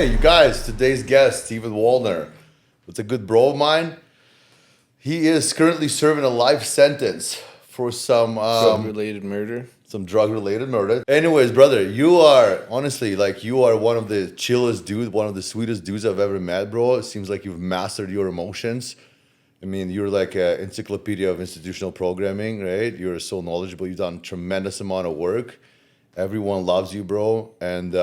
Hey, you guys, today's guest, Steven Waldner. It's a good bro of mine. He is currently serving a life sentence for Drug-related murder. some drug-related murder. Anyways, brother, you are honestly you are one of the chillest dudes, one of the sweetest dudes I've ever met, bro. It seems like you've mastered your emotions. I mean, you're like an encyclopedia of institutional programming, right? You're so knowledgeable. You've done tremendous amount of work. Everyone loves you, bro, and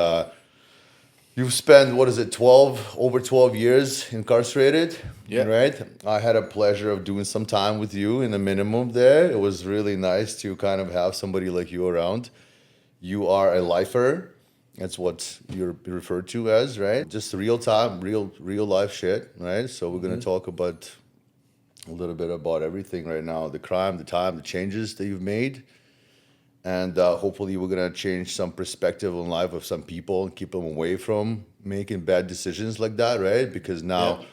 you've spent, what is it, over 12 years incarcerated, Yeah. right? I had a pleasure of doing some time with you in the minimum there. It was really nice to kind of have somebody like you around. You are a lifer. That's what you're referred to as, right? Just real time, real life shit, right? So we're going to talk about a little bit about everything right now, the crime, the time, the changes that you've made. And hopefully we're going to change some perspective on life of some people and keep them away from making bad decisions like that, right? Because now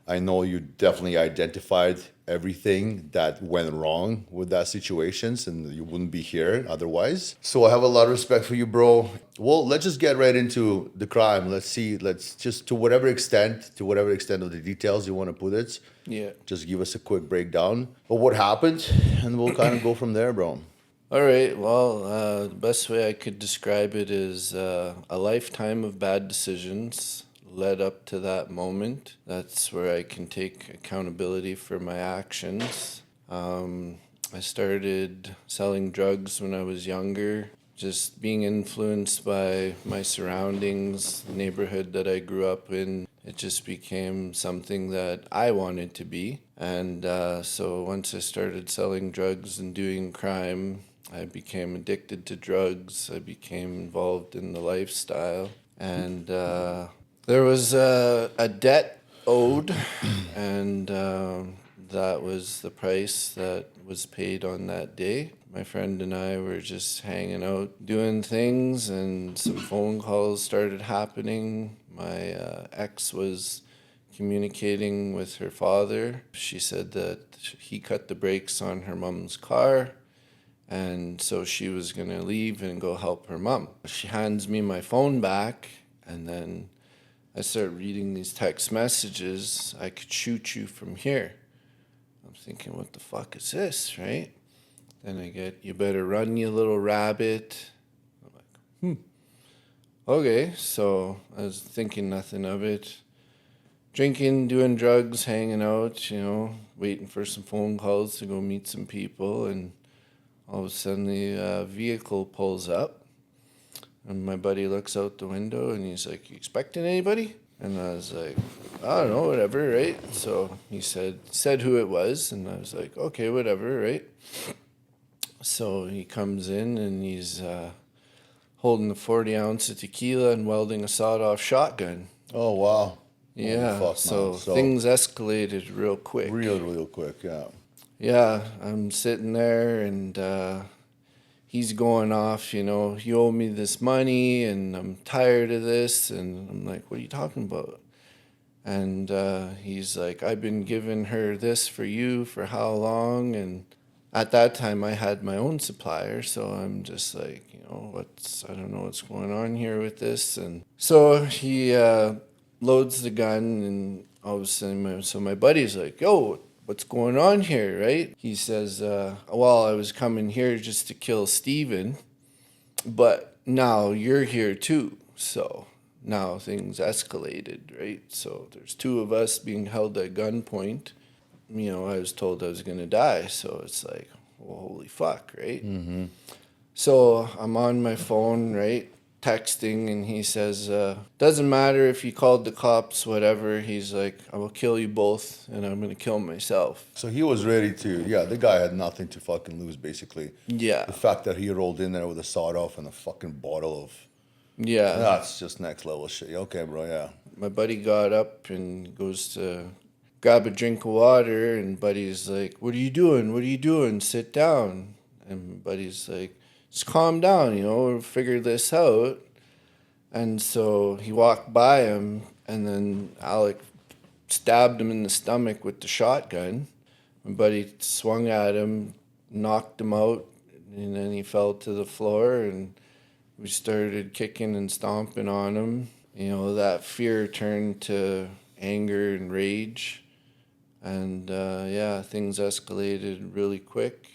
I know you definitely identified everything that went wrong with that situations and you wouldn't be here otherwise. So I have a lot of respect for you, bro. Well, let's just get right into the crime. Let's just to whatever extent of the details you want to put it, Yeah. just give us a quick breakdown of what happened and we'll kind of go from there, bro. All right. Well, the best way I could describe it is a lifetime of bad decisions led up to that moment. That's where I can take accountability for my actions. I started selling drugs when I was younger, just being influenced by my surroundings, the neighborhood that I grew up in. It just became something that I wanted to be. And so once I started selling drugs and doing crime, I became addicted to drugs. I became involved in the lifestyle. And there was a debt owed, and that was the price that was paid on that day. My friend and I were just hanging out, doing things, and some phone calls started happening. My ex was communicating with her father. She said that he cut the brakes on her mom's car, and so she was going to leave and go help her mom. She hands me my phone back, and then I start reading these text messages. I could shoot you from here. I'm thinking, what the fuck is this, right? Then I get, you better run, you little rabbit. I'm like, okay. So I was thinking nothing of it. Drinking, doing drugs, hanging out, waiting for some phone calls to go meet some people. And all of a sudden the vehicle pulls up. And my buddy looks out the window and he's like, you expecting anybody? And I was like, I don't know, whatever, right? So he said who it was, and I was like, okay, whatever, right? So he comes in and he's holding a 40 ounce of tequila and welding a sawed-off shotgun. Oh, wow. Yeah, Fuck, so man. So things escalated real quick. real quick, yeah. Yeah, I'm sitting there and he's going off, you owe me this money and I'm tired of this. And I'm like, what are you talking about? And he's like, I've been giving her this for you for how long? And at that time I had my own supplier. So I'm just like, I don't know what's going on here with this. And so he loads the gun and all of a sudden, so my buddy's like, yo, what's going on here, right? He says, well, I was coming here just to kill Steven, but now you're here too. So now things escalated, right? So there's two of us being held at gunpoint. I was told I was going to die. So it's like, well, holy fuck, right? Mm-hmm. So I'm on my phone, right? Texting, and he says, doesn't matter if you called the cops, whatever. He's like, I will kill you both and I'm going to kill myself. So he was ready to, the guy had nothing to fucking lose, basically. Yeah. The fact that he rolled in there with a sawed off and a fucking bottle of, Yeah. that's just next level shit. Okay, bro, yeah. My buddy got up and goes to grab a drink of water, and buddy's like, what are you doing? What are you doing? Sit down. And buddy's like, just calm down, we'll figure this out. And so he walked by him, and then Alec stabbed him in the stomach with the shotgun. My buddy swung at him, knocked him out, and then he fell to the floor, and we started kicking and stomping on him. that fear turned to anger and rage. And things escalated really quick.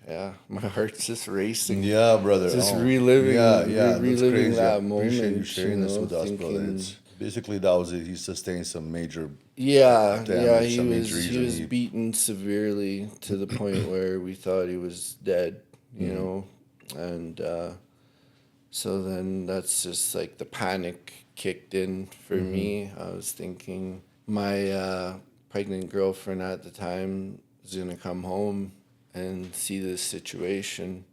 Yeah, my heart's just racing. Yeah, brother. Just Oh, reliving, yeah, that's reliving crazy. I that appreciate you moment. sharing this with us, brother. Thinking, It's basically that was it. He sustained some major yeah, damage, he some was injuries, he and was beaten severely to the point where we thought he was dead. And so then that's just like the panic kicked in for me. I was thinking my pregnant girlfriend at the time was gonna come home and see this situation.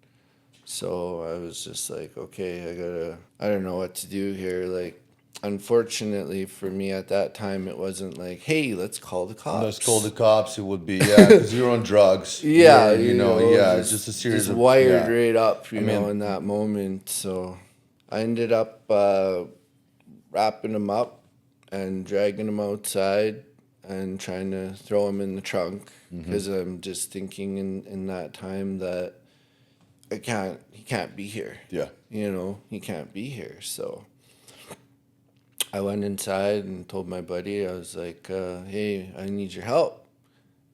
So I was just like, okay, I don't know what to do here. Like, unfortunately for me at that time, it wasn't like, hey, let's call the let's call the cops. cops. It would be because you're on drugs. Yeah, It's just a series just of wired right up, I mean, in that moment. So I ended up wrapping him up and dragging him outside and trying to throw him in the trunk because I'm just thinking in that time that he can't be here. yeah, He can't be here. So I went inside and told my buddy, I was like, hey, I need your help.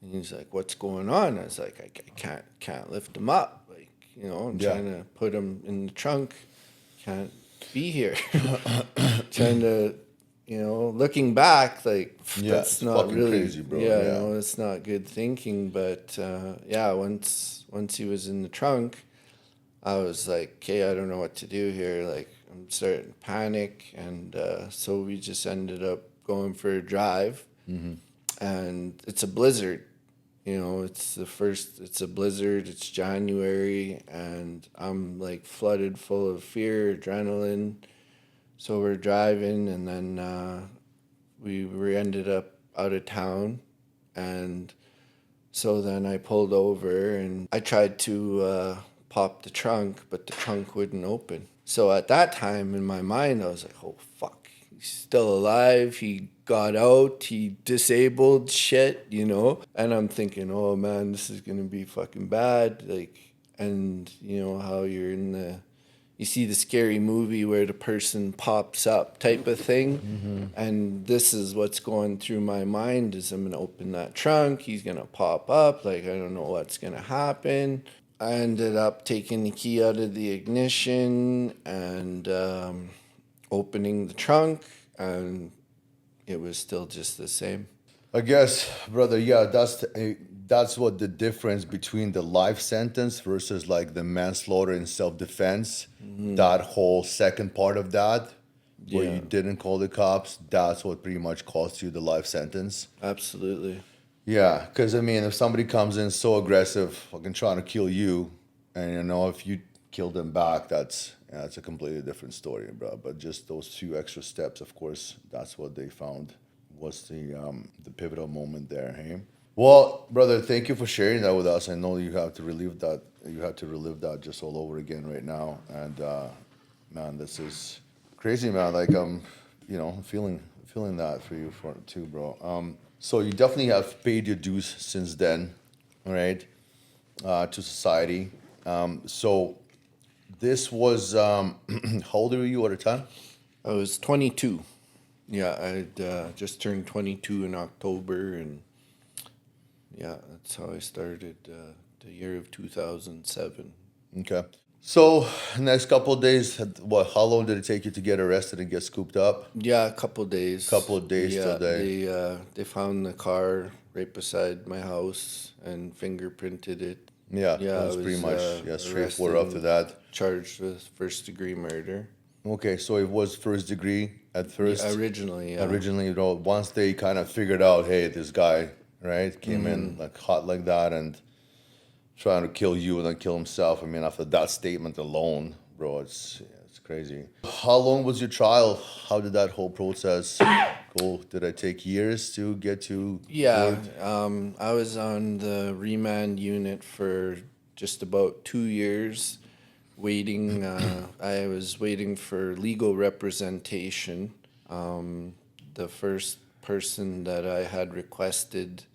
And he's like, what's going on? I was like, I can't lift him up. Like, I'm yeah. trying to put him in the trunk. Can't be here. Trying to, looking back, like, Yeah, that's it's not fucking really, crazy, bro. yeah, Yeah. it's not good thinking. But once he was in the trunk, I was like, okay, I don't know what to do here. Like, I'm starting to panic. And so we just ended up going for a drive. And it's a blizzard. It's a blizzard. It's January. And I'm like flooded full of fear, adrenaline. So we're driving. And then we ended up out of town. And so then I pulled over and I tried to pop the trunk, but the trunk wouldn't open. So at that time in my mind, I was like, oh, fuck, he's still alive. He got out, he disabled shit. And I'm thinking, oh man, this is going to be fucking bad. Like, and how you see the scary movie where the person pops up type of thing. And this is what's going through my mind is I'm going to open that trunk. He's going to pop up. Like, I don't know what's going to happen. I ended up taking the key out of the ignition and opening the trunk. And it was still just the same. I guess, brother. Yeah, that's what the difference between the life sentence versus like the manslaughter and self-defense. That whole second part of that, where Yeah, you didn't call the cops, that's what pretty much cost you the life sentence. absolutely. Yeah, because I mean, if somebody comes in so aggressive, fucking trying to kill you, and if you kill them back, that's a completely different story, bro. But just those few extra steps, of course, that's what they found was the pivotal moment there. Hey, well, brother, thank you for sharing that with us. I know you have to relive that. You have to relive that just all over again right now, and man, this is crazy, man. Like feeling that for you for too, bro. So you definitely have paid your dues since then, all right, to society. So this was how old were you at the time? I was 22. Yeah, I'd just turned 22 in October, and yeah, that's how I started the year of 2007. Okay. So next couple of days, what? How long did it take you to get arrested and get scooped up? Yeah, a couple days. Couple of days till Yeah, they. they found the car right beside my house and fingerprinted it. Yeah, it Yeah, I was pretty was much straightforward arrested after and that. charged with first-degree murder. Okay, so it was first degree at Yeah, first. originally, yeah. Originally, once they kind of figured out, hey, this guy, right, came in like hot like that and trying to kill you and then kill himself. I mean, after that statement alone, bro, it's crazy. How long was your trial? How did that whole process go? Did it take years to get to Yeah, court? I was on the remand unit for just about 2 years, waiting. I was waiting for legal representation. The first person that I had requested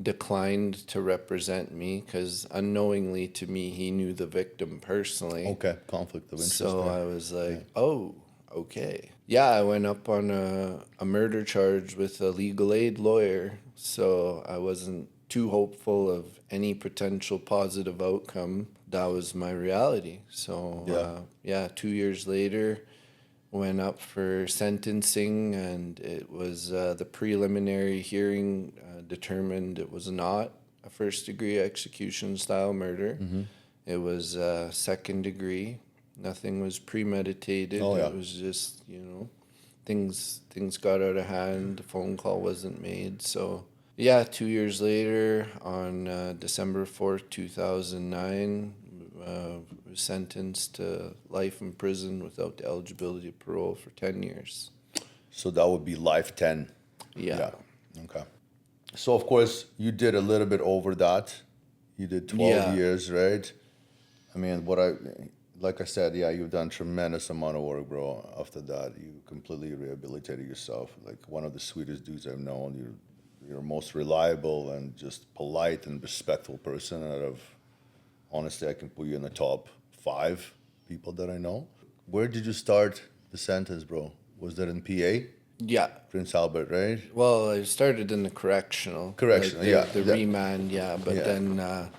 declined to represent me because unknowingly to me, he knew the victim personally. Okay, conflict of interest So there. I was like, oh, okay. Yeah, I went up on a murder charge with a legal aid lawyer. So I wasn't too hopeful of any potential positive outcome. That was my reality. So, Yeah. 2 years later, went up for sentencing, and it was the preliminary hearing determined it was not a first degree execution style murder. It was second degree. Nothing was premeditated. Oh, yeah. It was just, things got out of hand. The phone call wasn't made. So yeah, 2 years later, on December 4th, 2009, was sentenced to life in prison without the eligibility of parole for 10 years. So that would be life 10. Yeah. Okay. So of course you did a little bit over that. You did 12 Yeah. years, right? I mean, like I said, yeah, you've done tremendous amount of work, bro. After that, you completely rehabilitated yourself. Like one of the sweetest dudes I've known. You're most reliable and just polite and respectful person out of, honestly, I can put you in the top 5 people that I know. Where did you start the sentence, bro? Was that in PA? Yeah. Prince Albert, right? Well, I started in the correctional. Correctional, like the yeah. remand, yeah. But Yeah. then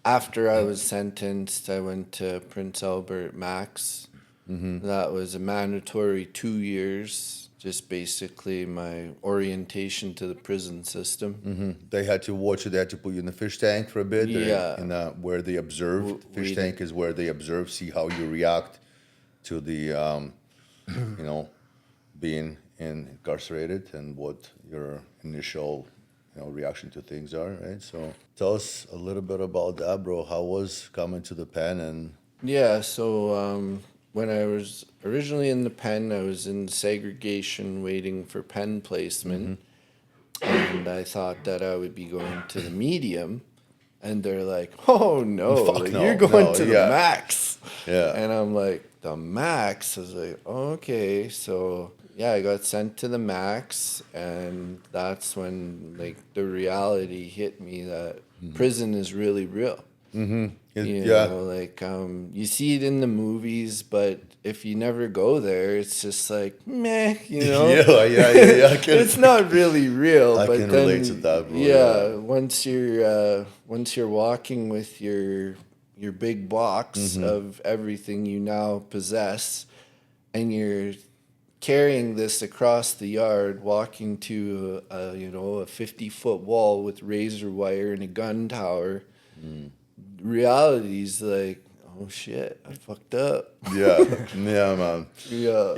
after I was sentenced, I went to Prince Albert Max. That was a mandatory 2 years, just basically my orientation to the prison system. They had to watch it. They had to put you in the fish tank for a bit. Yeah. In where they observe. Fish tank is where they observe, see how you react to the, being incarcerated and what your initial, reaction to things are, right? So tell us a little bit about that, bro. How was coming to the pen and... Yeah, so when I was originally in the pen, I was in segregation waiting for pen placement. And I thought that I would be going to the medium. And they're like, oh no, Fuck like, no, you're going no, to the yeah. max. Yeah. And I'm like, the max? I was like, okay. So yeah, I got sent to the max. And that's when like the reality hit me that prison is really real. You know, like you see it in the movies, but if you never go there, it's just like meh, Yeah. It's not really real. I but can then, relate to that, bro. Yeah, once you're walking with your big box of everything you now possess, and you're carrying this across the yard, walking to a 50-foot wall with razor wire and a gun tower. Reality's like, oh shit, I fucked up. Yeah, man. Yeah.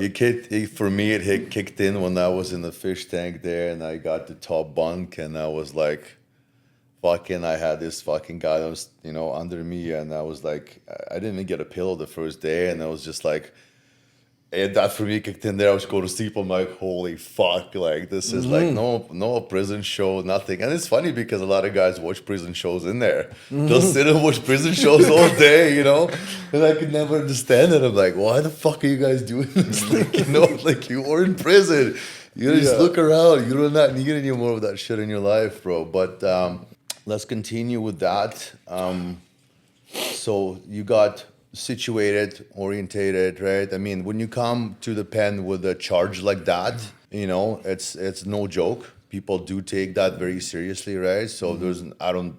For me, it kicked in when I was in the fish tank there, and I got the top bunk, and I was like, fucking, I had this fucking guy that was, under me, and I was like, I didn't even get a pillow the first day, and I was just like, and that for me kicked in there. I was going to sleep. I'm like, holy fuck! Like this is like no prison show, nothing. And it's funny because a lot of guys watch prison shows in there. They'll sit and watch prison shows all day, And I could never understand it. I'm like, why the fuck are you guys doing this? Like, like you were in prison. You just look around. You do not need any more of that shit in your life, bro. But let's continue with that. So you got situated, orientated, right? I mean, when you come to the pen with a charge like that, it's no joke. People do take that very seriously, right? So I don't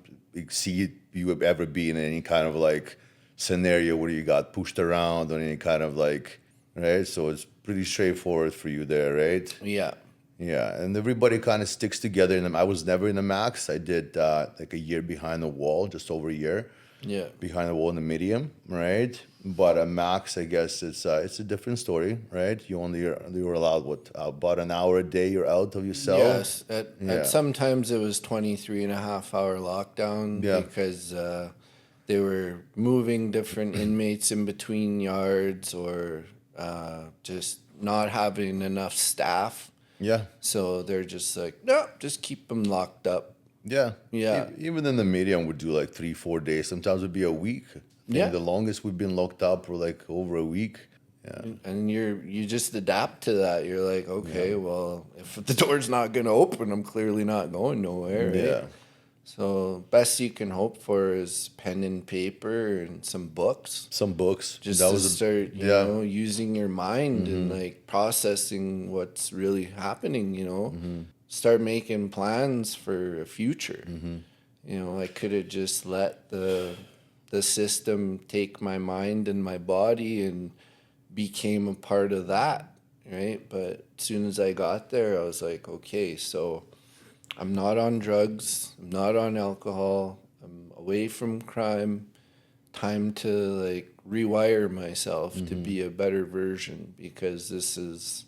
see you ever be in any kind of like scenario where you got pushed around or any kind of like, right? So it's pretty straightforward for you there, right? Yeah. Yeah, and everybody kind of sticks together in them. I was never in the max. I did like a year behind the wall, just over a year. Yeah. Behind the wall in the medium, right? But a max, I guess it's a different story, right? You're allowed about an hour a day. You're out of your cell. Yes. At sometimes it was 23.5 hour lockdown because they were moving different inmates in between yards or just not having enough staff. Yeah. So they're just like, no, just keep them locked up. Yeah. Yeah. Even in the medium, we'd do like 3-4 days. Sometimes it'd be a week. I think the longest we've been locked up for like over a week. Yeah. And you just adapt to that. You're like, okay, well, if the door's not gonna open, I'm clearly not going nowhere. Right? Yeah. So best you can hope for is pen and paper and some books. Some books. Just That to was start, yeah. using your mind and like processing what's really happening, Start making plans for a future. I could have just let the system take my mind and my body and became a part of that, right? But as soon as I got there, I was like, okay, so I'm not on drugs, I'm not on alcohol, I'm away from crime. Time to like rewire myself to be a better version because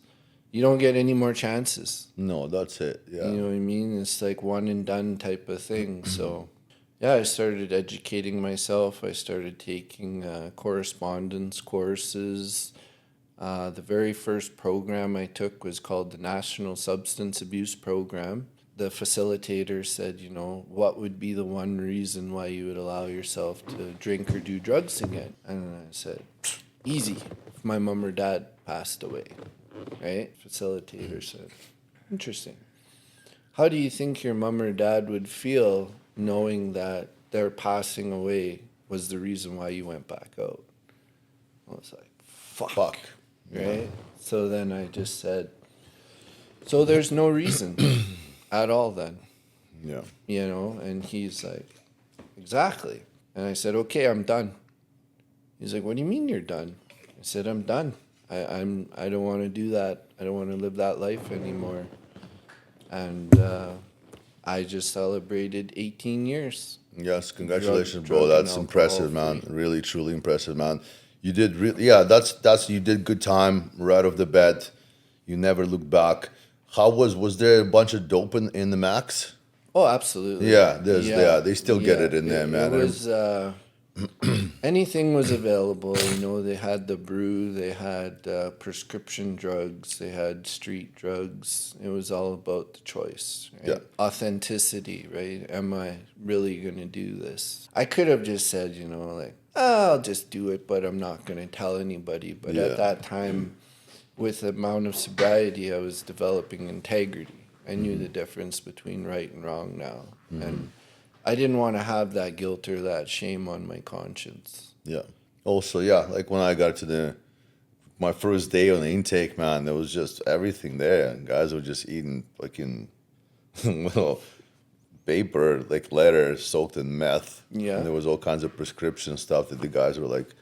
you don't get any more chances. No, that's it. Yeah. You know what I mean? It's like one and done type of thing. So, yeah, I started educating myself. I started taking correspondence courses. The very first program I took was called the National Substance Abuse Program. The facilitator said, what would be the one reason why you would allow yourself to drink or do drugs again? And I said, easy, if my mom or dad passed away, right? Facilitator said, interesting. How do you think your mom or dad would feel knowing that their passing away was the reason why you went back out? I was like, fuck. Right? So then I just said, so there's no reason at all then. Yeah. And he's like, exactly. And I said, okay, I'm done. He's like, what do you mean you're done? I said, I'm done. I don't want to do that. I don't want to live that life anymore. And I just celebrated 18 years. Yes, congratulations, bro. Drug and That's impressive, man. alcohol-free. Really, truly impressive, man. You did really, yeah. That's you did good time right off the bat. You never looked back. Was there a bunch of dope in the max? Oh, absolutely. Yeah, they still get it in there, man. It was anything was available. They had the brew, they had prescription drugs, they had street drugs. It was all about the choice, right? Yeah. Authenticity, right? Am I really gonna do this? I could have just said, like, I'll just do it, but I'm not gonna tell anybody. But Yeah. at that time, with the amount of sobriety, I was developing integrity. I knew the difference between right and wrong now. And I didn't want to have that guilt or that shame on my conscience. Yeah. Also, yeah, like when I got to my first day on the intake, man, there was just everything there. And guys were just eating fucking little paper, like letters soaked in meth. Yeah. And there was all kinds of prescription stuff that the guys were like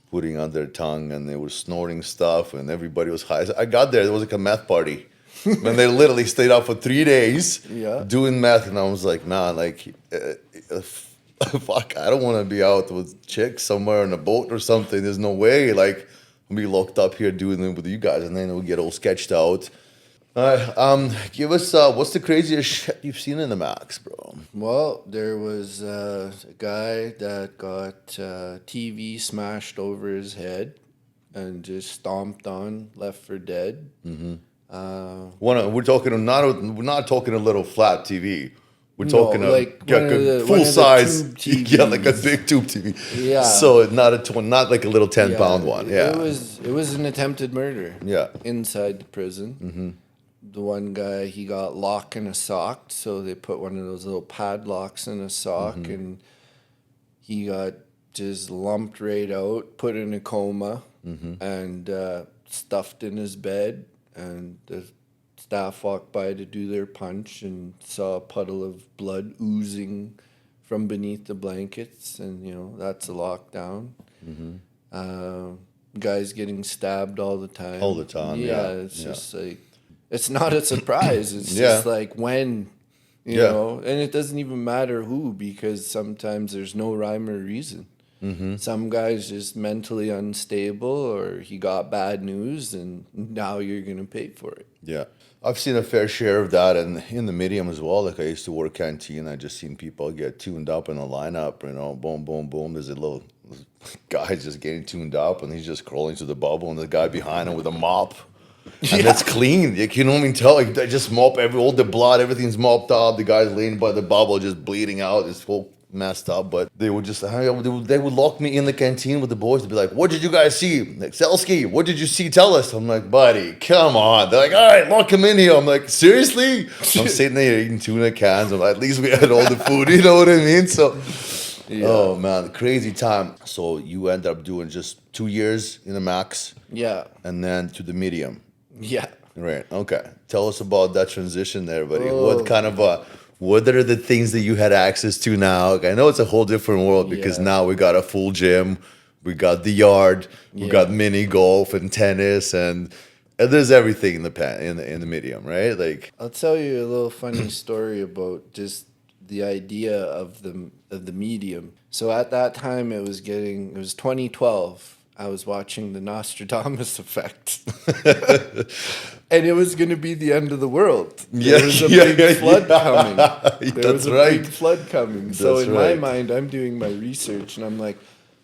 putting on their tongue, and they were snorting stuff, and everybody was high. So I got there was like a meth party. And they literally stayed out for 3 days doing meth. And I was like, man, like, fuck, I don't want to be out with chicks somewhere on a boat or something. There's no way. Like, I'll be locked up here doing it with you guys. And then we'll get all sketched out. Give us, what's the craziest shit you've seen in the max, bro? Well, there was a guy that got TV smashed over his head and just stomped on, left for dead. We're talking we're not talking a little flat TV. We're No, talking like one of the full size, tube yeah, like a TVs. big tube TV. Yeah. So not like a little 10-pound one. Yeah. It was an attempted murder. Yeah. Inside the prison. The one guy, he got lock in a sock, so they put one of those little padlocks in a sock, and he got just lumped right out, put in a coma, and stuffed in his bed. And the staff walked by to do their punch and saw a puddle of blood oozing from beneath the blankets, and that's a lockdown. Guys getting stabbed all the time. All the time, yeah. It's just like, it's not a surprise. It's Yeah. just like when, you know, and it doesn't even matter who, because sometimes there's no rhyme or reason. Some guy's just mentally unstable, or he got bad news, and now you're going to pay for it. Yeah. I've seen a fair share of that in the medium as well. Like I used to work canteen. I just seen people get tuned up in a lineup, boom, boom, boom. There's a little guy just getting tuned up, and he's just crawling to the bubble, and the guy behind him with a mop. And that's clean. You can only tell. Like, they just mop all the blood, everything's mopped up. The guy's laying by the bubble, just bleeding out. His whole messed up, but they would just they would lock me in the canteen with the boys to be like, "What did you guys see? Like, Selsky, what did you see? Tell us." I'm like, "Buddy, come on." They're like, "All right, lock him in here." I'm like, "Seriously?" I'm sitting there eating tuna cans. I'm like, at least we had all the food. You know what I mean? So, oh man, crazy time. So you end up doing just 2 years in the max, Yeah. and then to the medium. Yeah. Right. Okay. Tell us about that transition there, buddy. What kind of what are the things that you had access to now? I know it's a whole different world because Yeah. now we got a full gym, we got the yard, we Yeah. got mini golf and tennis, and there's everything in the medium, right? Like, I'll tell you a little funny story about just the idea of the medium. So at that time, it was 2012. I was watching the Nostradamus Effect, and it was going to be the end of the world. There was a big flood coming. There was a big flood coming. So in my mind, I'm doing my research, and I'm like,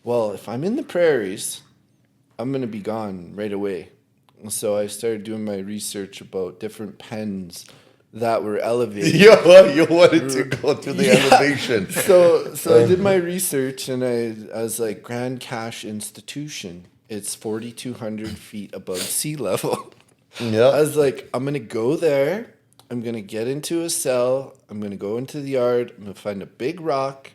well, if I'm in the prairies, I'm going to be gone right away. So I started doing my research about different pens that were elevated. you wanted to go to the elevation. So I did my research, and I was like, Grand Cache Institution. It's 4,200 feet above sea level. Yeah. I was like, I'm going to go there. I'm going to get into a cell. I'm going to go into the yard. I'm going to find a big rock.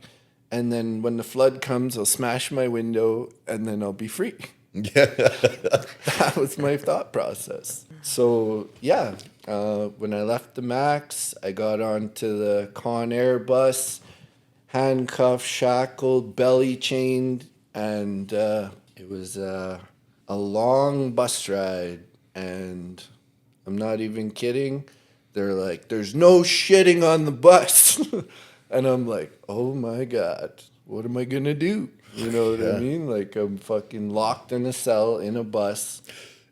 And then when the flood comes, I'll smash my window, and then I'll be free. Yeah. That was my thought process. So, yeah, when I left the Max, I got onto the Con Air bus, handcuffed, shackled, belly chained, and it was a long bus ride. And I'm not even kidding. They're like, "There's no shitting on the bus." And I'm like, "Oh my God, what am I going to do?" You know what I mean? Like, I'm fucking locked in a cell in a bus.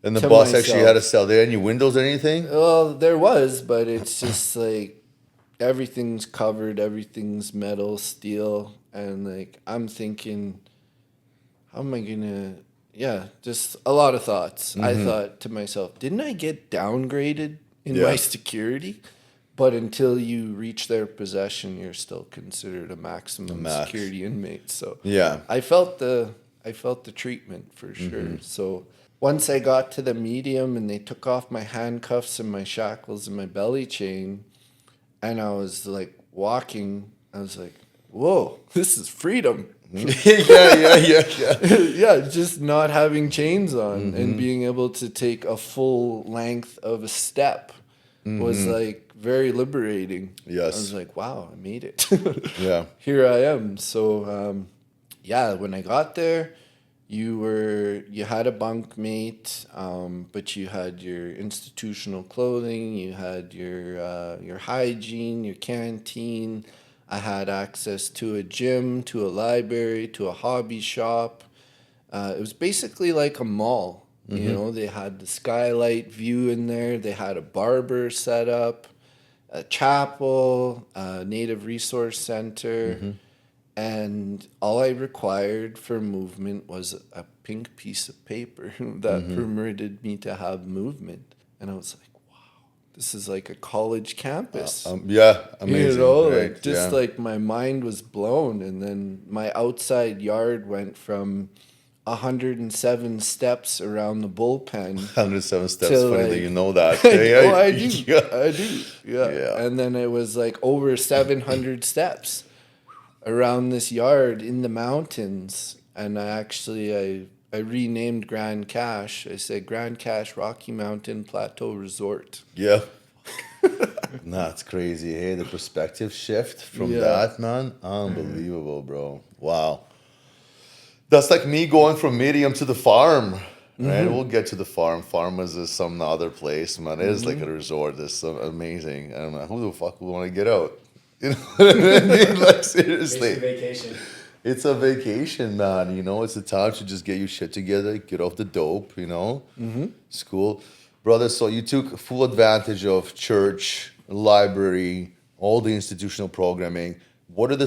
And the boss actually had a cell. There any windows or anything? Well, there was, but it's just like everything's covered, everything's metal, steel, and like I'm thinking, how am I gonna? Yeah, just a lot of thoughts. I thought to myself, didn't I get downgraded in my security? But until you reach their possession, you're still considered a maximum security inmate. So yeah, I felt the treatment for sure. So once I got to the medium and they took off my handcuffs and my shackles and my belly chain, and I was like walking, I was like, "Whoa, this is freedom." yeah. Yeah, just not having chains on and being able to take a full length of a step was like very liberating. Yes. I was like, wow, I made it. Yeah. Here I am. So yeah, when I got there, you had a bunkmate, but you had your institutional clothing, you had your hygiene, your canteen. I had access to a gym, to a library, to a hobby shop. It was basically like a mall. You know, they had the skylight view in there. They had a barber set up, a chapel, a native resource center. And all I required for movement was a pink piece of paper that permitted me to have movement. And I was like, wow, this is like a college campus. Yeah, amazing. You know, right? like just like my mind was blown. And then my outside yard went from 107 steps around the bullpen. 107 steps. to, Funny like- that you know that. Oh, I do. Yeah. I do. Yeah. And then it was like over 700 steps around this yard in the mountains. And I renamed Grand Cache. I said Grand Cache Rocky Mountain Plateau Resort. Yeah. That's crazy. Hey, the perspective shift from Yeah. that, man. Unbelievable, bro. Wow. That's like me going from medium to the farm. Right? We'll get to the farm. Farmers is some other place, man. It is like a resort. It's so amazing. I don't know who the fuck would want to get out. You know what I mean? Like seriously. It's a vacation. It's a vacation, man. You know, it's a time to just get your shit together, get off the dope, you know? School. Brother, so you took full advantage of church, library, all the institutional programming. What are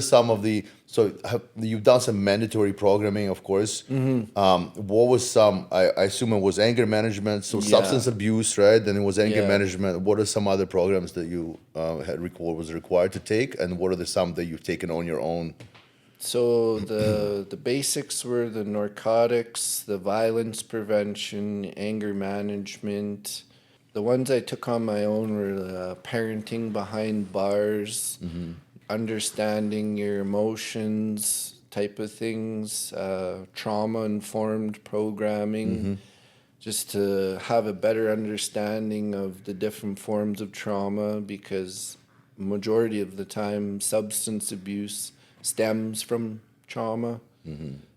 you've done some mandatory programming, of course. What was some, I assume it was anger management, so substance abuse, right? Then it was anger management. What are some other programs that you was required to take? And what are some that you've taken on your own? So the basics were the narcotics, the violence prevention, anger management. The ones I took on my own were parenting behind bars, understanding your emotions type of things, trauma informed programming, just to have a better understanding of the different forms of trauma, because majority of the time substance abuse stems from trauma.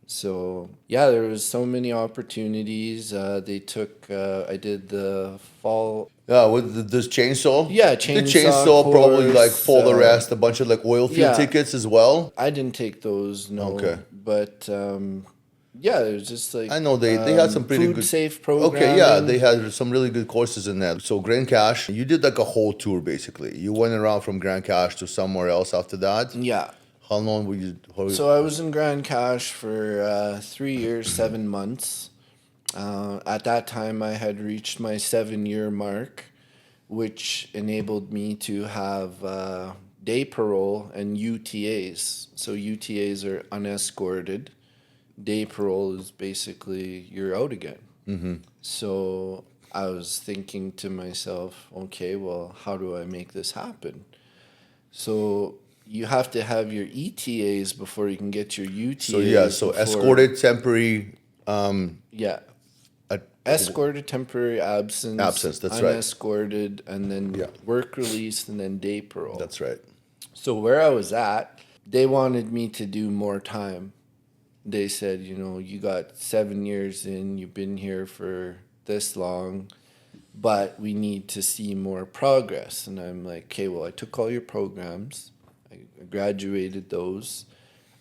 So yeah, there was so many opportunities. They took I did the fall. Yeah, with this chainsaw. Yeah, The chainsaw chainsaw probably like course. full arrest, a bunch of like oil field Yeah, tickets as well. I didn't take those, Okay. no. But yeah, it was just like I know they had some pretty food good. safe Okay, yeah, they programming. had some really good courses in that. So Grand Cache, you did like a whole tour basically. You went around from Grand Cache to somewhere else after that. Yeah. How long were you? So I was in Grand Cache for 3 years, 7 months. At that time, I had reached my 7 year mark, which enabled me to have day parole and UTAs. So UTAs are unescorted. Day parole is basically you're out again. So I was thinking to myself, okay, well, how do I make this happen? So you have to have your ETAs before you can get your UTAs. So yeah, so escorted temporary Yeah. uh, Escorted, temporary absence. Absence, that's right. Unescorted, and then Yeah. work release, and then day parole. That's right. So where I was at, they wanted me to do more time. They said, you got 7 years in, you've been here for this long, but we need to see more progress. And I'm like, okay, well, I took all your programs, I graduated those,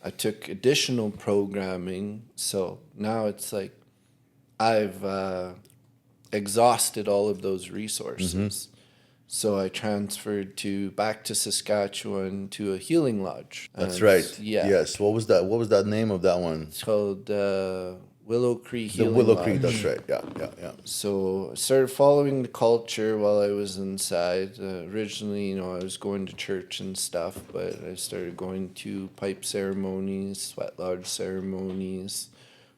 I took additional programming. So now it's like I've exhausted all of those resources. So I transferred back to Saskatchewan to a healing lodge. That's And right. Yeah. Yes. What was that? What was that name of that one? It's called Willow Creek The Healing Willow Lodge. Creek. That's right. Yeah. Yeah. Yeah. So I started following the culture while I was inside. Originally, I was going to church and stuff, but I started going to pipe ceremonies, sweat lodge ceremonies,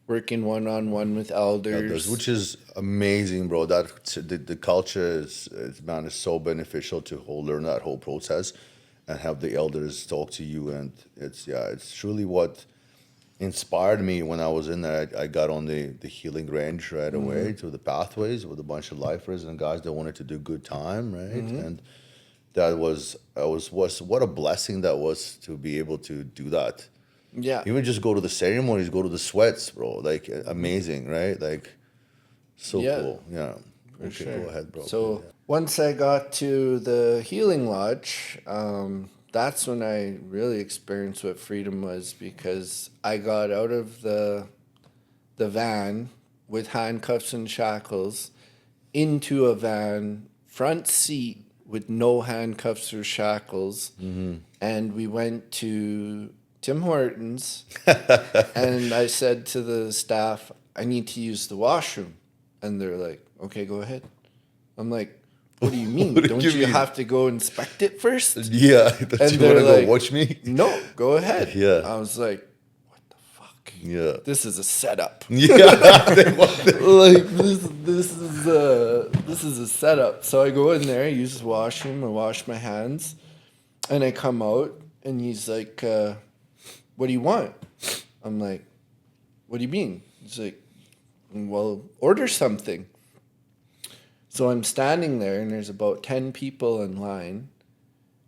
working one-on-one with elders. Which is amazing, bro. That the culture is so beneficial to learn that whole process, and have the elders talk to you, and it's truly what inspired me when I was in there. I got on the healing range right away to the pathways with a bunch of lifers and guys that wanted to do good time, right? And that was what a blessing that was to be able to do that. Yeah. Even just go to the ceremonies, go to the sweats, bro. Like amazing, right? Like so Yeah, cool. Yeah. For Okay, sure. go ahead, bro. So once I got to the healing lodge, that's when I really experienced what freedom was, because I got out of the van with handcuffs and shackles into a van, front seat with no handcuffs or shackles, and we went to Tim Hortons, and I said to the staff, I need to use the washroom. And they're like, okay, go ahead. I'm like, what do you mean? What do Don't you you mean? have to go inspect it first? Yeah. And You want they're to go like, watch me? no, go ahead. Yeah. I was like, what the fuck? Yeah. This is a setup. Yeah. They want to- Like this is a setup. So I go in there, I use the washroom, I wash my hands, and I come out, and he's like, what do you want? I'm like, what do you mean? He's like, well, order something. So I'm standing there, and there's about 10 people in line,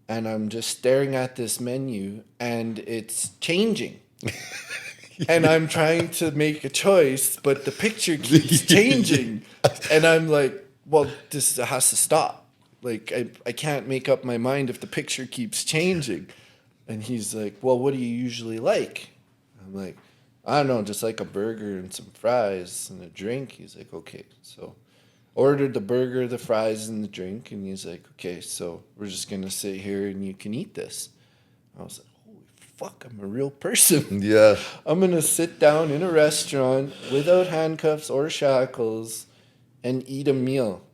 and I'm just staring at this menu, and it's changing. And I'm trying to make a choice, but the picture keeps changing. And I'm like, well, this has to stop. Like, I can't make up my mind if the picture keeps changing. And he's like, well, what do you usually like? I'm like, I don't know, just like a burger and some fries and a drink. He's like, okay. So ordered the burger, the fries, and the drink. And he's like, okay, so we're just going to sit here and you can eat this. I was like, holy fuck, I'm a real person. Yeah. I'm going to sit down in a restaurant without handcuffs or shackles and eat a meal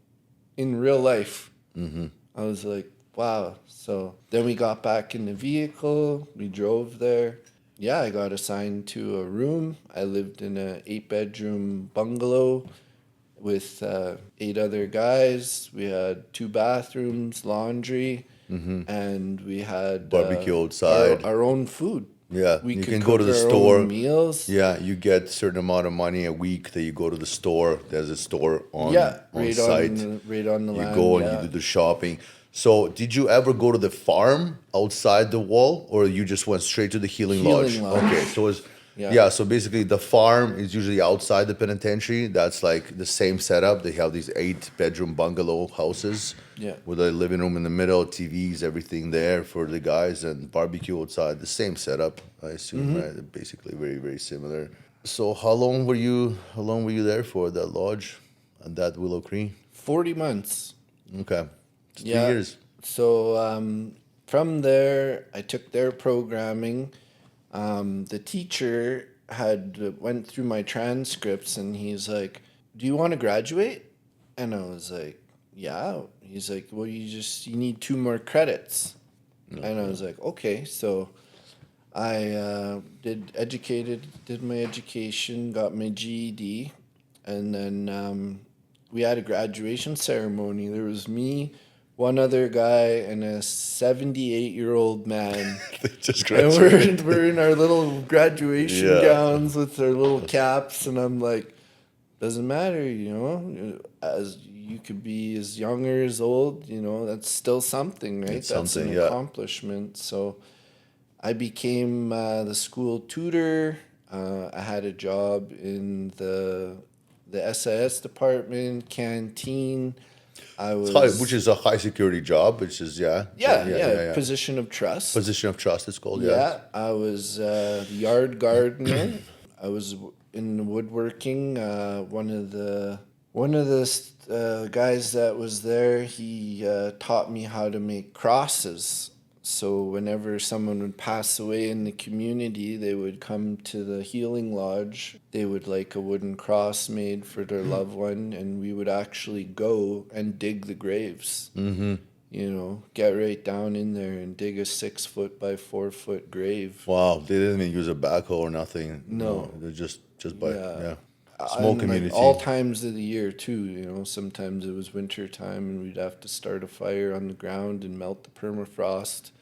in real life. I was like, wow. So then we got back in the vehicle. We drove there. Yeah, I got assigned to a room. I lived in a 8-bedroom bungalow with 8 other guys. We had 2 bathrooms, laundry, and we had Barbecue our outside. own food. Yeah, We you could can go to cook the our own store. meals. Yeah, you get certain amount of money a week that you go to the store. There's a store Yeah, on site. right on the You land. go and you do Yeah, the shopping. So, did you ever go to the farm outside the wall, or you just went straight to the healing healing lodge? Okay, lodge. so it's Yeah. yeah. So basically, the farm is usually outside the penitentiary. That's like the same setup. They have these 8-bedroom bungalow houses Yeah. with a living room in the middle, TVs, everything there for the guys, and barbecue outside. The same setup, I assume, right? They're basically very, very similar. So, how long were you there for that lodge and that Willow Creek? 40 months. Okay, it's three Yeah. years. So from there, I took their programming. The teacher had went through my transcripts and he's like, "Do you want to graduate?" And I was like, "Yeah." He's like, "Well, you need 2 more credits." And I was like, "Okay." So I did my education, got my GED, and then we had a graduation ceremony. There was me, one other guy, and a 78-year-old man. They just And graduated. we're in our little graduation Yeah. gowns with our little caps, and I'm like, doesn't matter, as you could be as young or as old, that's still something, right? It's That's an something, yeah. accomplishment. So I became the school tutor. I had a job in the SIS department, canteen. I Which was is a high security job, which is yeah. position of trust. Position of trust, it's called, yeah. Yeah, I was the yard gardener. I was in the woodworking. One of the guys that was there, he taught me how to make crosses. So whenever someone would pass away in the community, they would come to the healing lodge. They would like a wooden cross made for their loved one, and we would actually go and dig the graves. Get right down in there and dig a 6 foot by 4 foot grave. Wow, they didn't even use a backhoe or nothing. No. They're just by Yeah. yeah. Small And community. like all times of the year too, sometimes it was winter time and we'd have to start a fire on the ground and melt the permafrost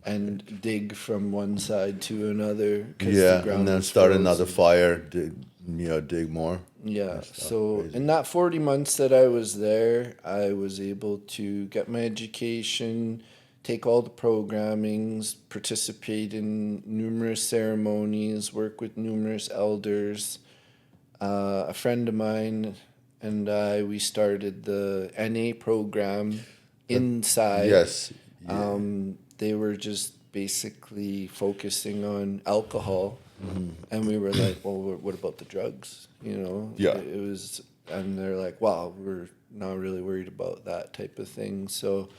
and dig from one side to another. 'Cause the Yeah, ground and then was start frozen. another fire, dig more. Yeah. That's So crazy. in that 40 months that I was there, I was able to get my education, take all the programmings, participate in numerous ceremonies, work with numerous elders. A friend of mine and we started the NA program inside. Yes. Yeah. They were just basically focusing on alcohol. And we were like, well, what about the drugs? Yeah. It was, and they're like, wow, we're not really worried about that type of thing. So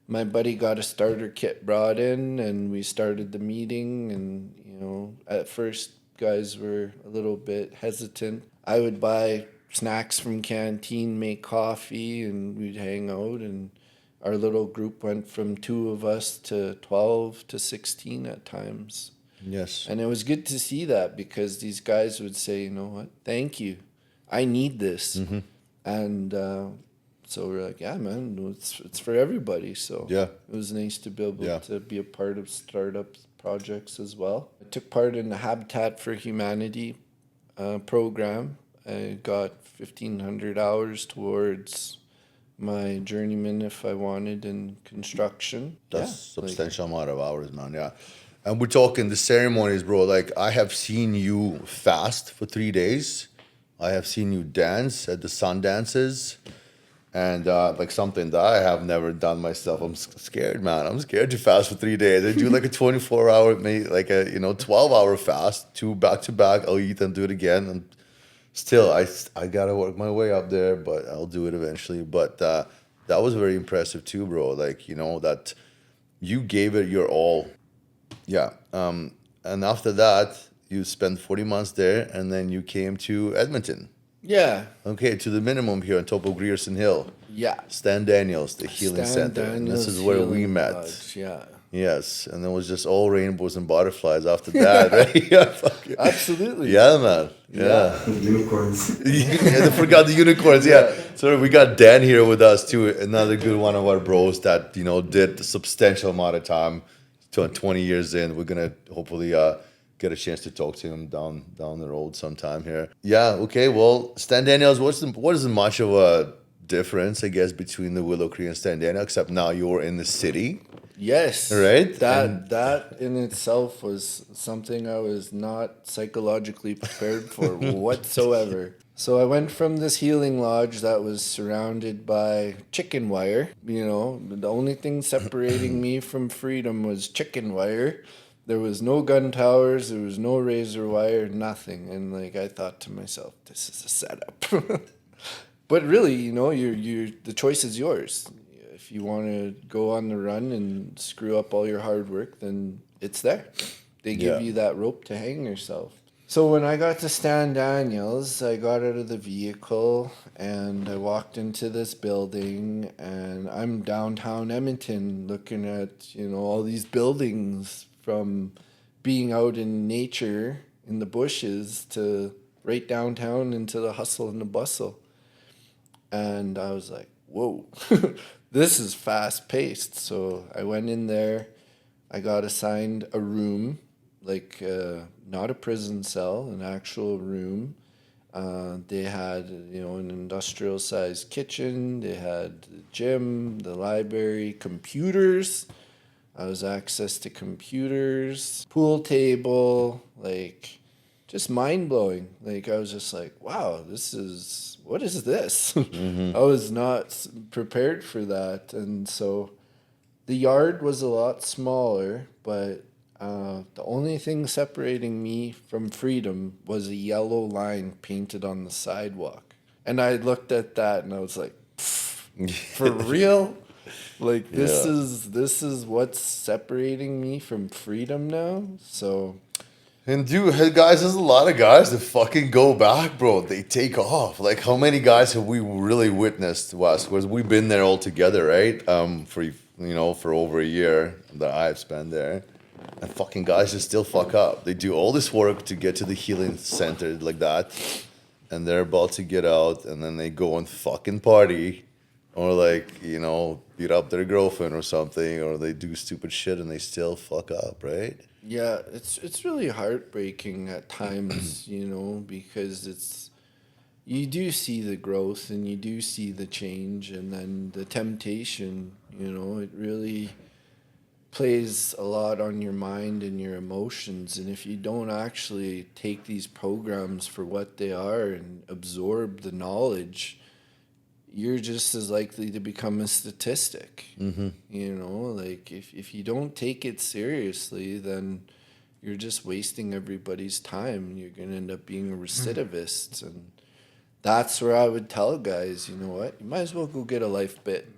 my buddy got a starter kit brought in and we started the meeting. And, at first, guys were a little bit hesitant. I would buy snacks from canteen, make coffee, and we'd hang out. And our little group went from 2 of us to 12 to 16 at times. Yes. And it was good to see that because these guys would say, you know what, thank you. I need this. And so we're like, yeah, man, it's for everybody. So Yeah. it was nice to be able Yeah. to be a part of startup projects as well. I took part in the Habitat for Humanity program. I got 1,500 hours towards my journeyman if I wanted in construction. That's Yeah, substantial amount of hours, man. Yeah. And we're talking the ceremonies, bro. Like, I have seen you fast for 3 days. I have seen you dance at the sun dances. And like something that I have never done myself. I'm scared, man. I'm scared to fast for 3 days. I do like a 24-hour, maybe like a 12-hour fast, 2 back to back. I'll eat and do it again. And still, I gotta work my way up there, but I'll do it eventually. But that was very impressive too, bro. Like, that you gave it your all. Yeah. And after that, you spent 40 months there, and then you came to Edmonton. yeah, Okay, to the minimum here on top of Grierson Hill. yeah. Stan Daniels, the Healing Stan Center. And this Daniels is where we Healing met. Lodge, yeah. Yes, and it was just all rainbows and butterflies after that, right? Yeah, fuck yeah. Absolutely. Yeah, man. Yeah. Unicorns. Yeah, I forgot the unicorns. Yeah. So we got Dan here with us too. Another good one of our bros that did a substantial amount of time. 20 years in, we're gonna hopefully get a chance to talk to him down the road sometime here. Yeah. Okay. Well, Stan Daniels, what isn't much of a difference, I guess, between the Willow Creek and Stan Daniel, except now you're in the city. Yes. Right? That in itself was something I was not psychologically prepared for whatsoever. So I went from this healing lodge that was surrounded by chicken wire. The only thing separating me from freedom was chicken wire. There was no gun towers, there was no razor wire, nothing. And I thought to myself, this is a setup. But really, you the choice is yours. If you want to go on the run and screw up all your hard work, then it's there. They give you that rope to hang yourself. So when I got to Stan Daniels, I got out of the vehicle and I walked into this building, and I'm downtown Edmonton looking at, all these buildings, from being out in nature in the bushes to right downtown into the hustle and the bustle. And I was like, whoa, this is fast paced. So I went in there. I got assigned a room, not a prison cell, an actual room. They had, an industrial sized kitchen. They had the gym, the library, computers. I was access to computers, pool table, just mind blowing. I was just like, wow, what is this? I was not prepared for that. And so the yard was a lot smaller, but the only thing separating me from freedom was a yellow line painted on the sidewalk. And I looked at that and I was like, for real? This is what's separating me from freedom now? So... And dude, hey guys, there's a lot of guys that fucking go back, bro. They take off. How many guys have we really witnessed, Wes? Because we've been there all together, right? For over a year that I've spent there. And fucking guys just still fuck up. They do all this work to get to the healing center like that. And they're about to get out, and then they go and fucking party. Or beat up their girlfriend or something. Or they do stupid shit and they still fuck up, right? Yeah, it's really heartbreaking at times, because you do see the growth and you do see the change, and then the temptation, it really plays a lot on your mind and your emotions. And if you don't actually take these programs for what they are and absorb the knowledge, you're just as likely to become a statistic. Mm-hmm. If you don't take it seriously, then you're just wasting everybody's time. You're going to end up being a recidivist. And that's where I would tell guys, you know what? You might as well go get a life bit.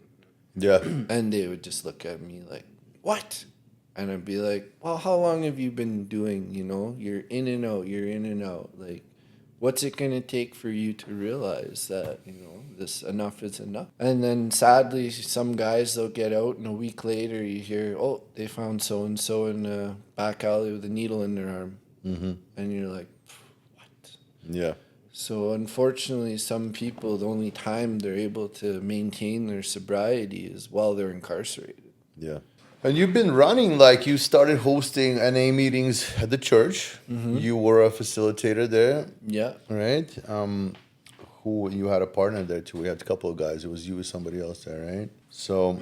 Yeah. And they would just look at me like, what? And I'd be like, well, how long have you been doing, you're in and out. What's it going to take for you to realize that, this enough is enough? And then sadly, some guys, they'll get out, and a week later you hear, oh, they found so-and-so in a back alley with a needle in their arm. Mm-hmm. And you're like, what? Yeah. So unfortunately, some people, the only time they're able to maintain their sobriety is while they're incarcerated. Yeah. And you've been running, you started hosting NA meetings at the church. Mm-hmm. You were a facilitator there. Yeah. Right? You had a partner there too. We had a couple of guys. It was you and somebody else there, right? So,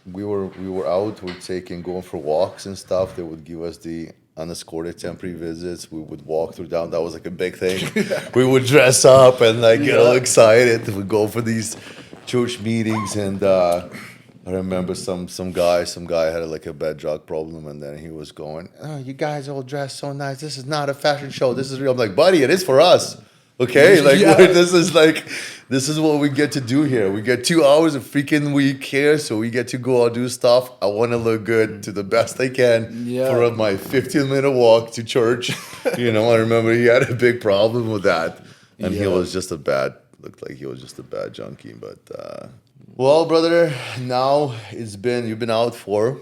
we were out, going for walks and stuff. They would give us the unescorted temporary visits. We would walk through down. That was a big thing. We would dress up and get all excited. We'd go for these church meetings, and I remember some guy had a bad drug problem, and then he was going, oh, you guys all dress so nice. This is not a fashion show. This is real. I'm like, buddy, it is for us. Okay? This is what we get to do here. We get 2 hours of freaking week here, so we get to go out do stuff. I want to look good to the best I can for my 15-minute walk to church. I remember he had a big problem with that, and he was just looked like he was just a bad junkie, but... Well, brother, now you've been out for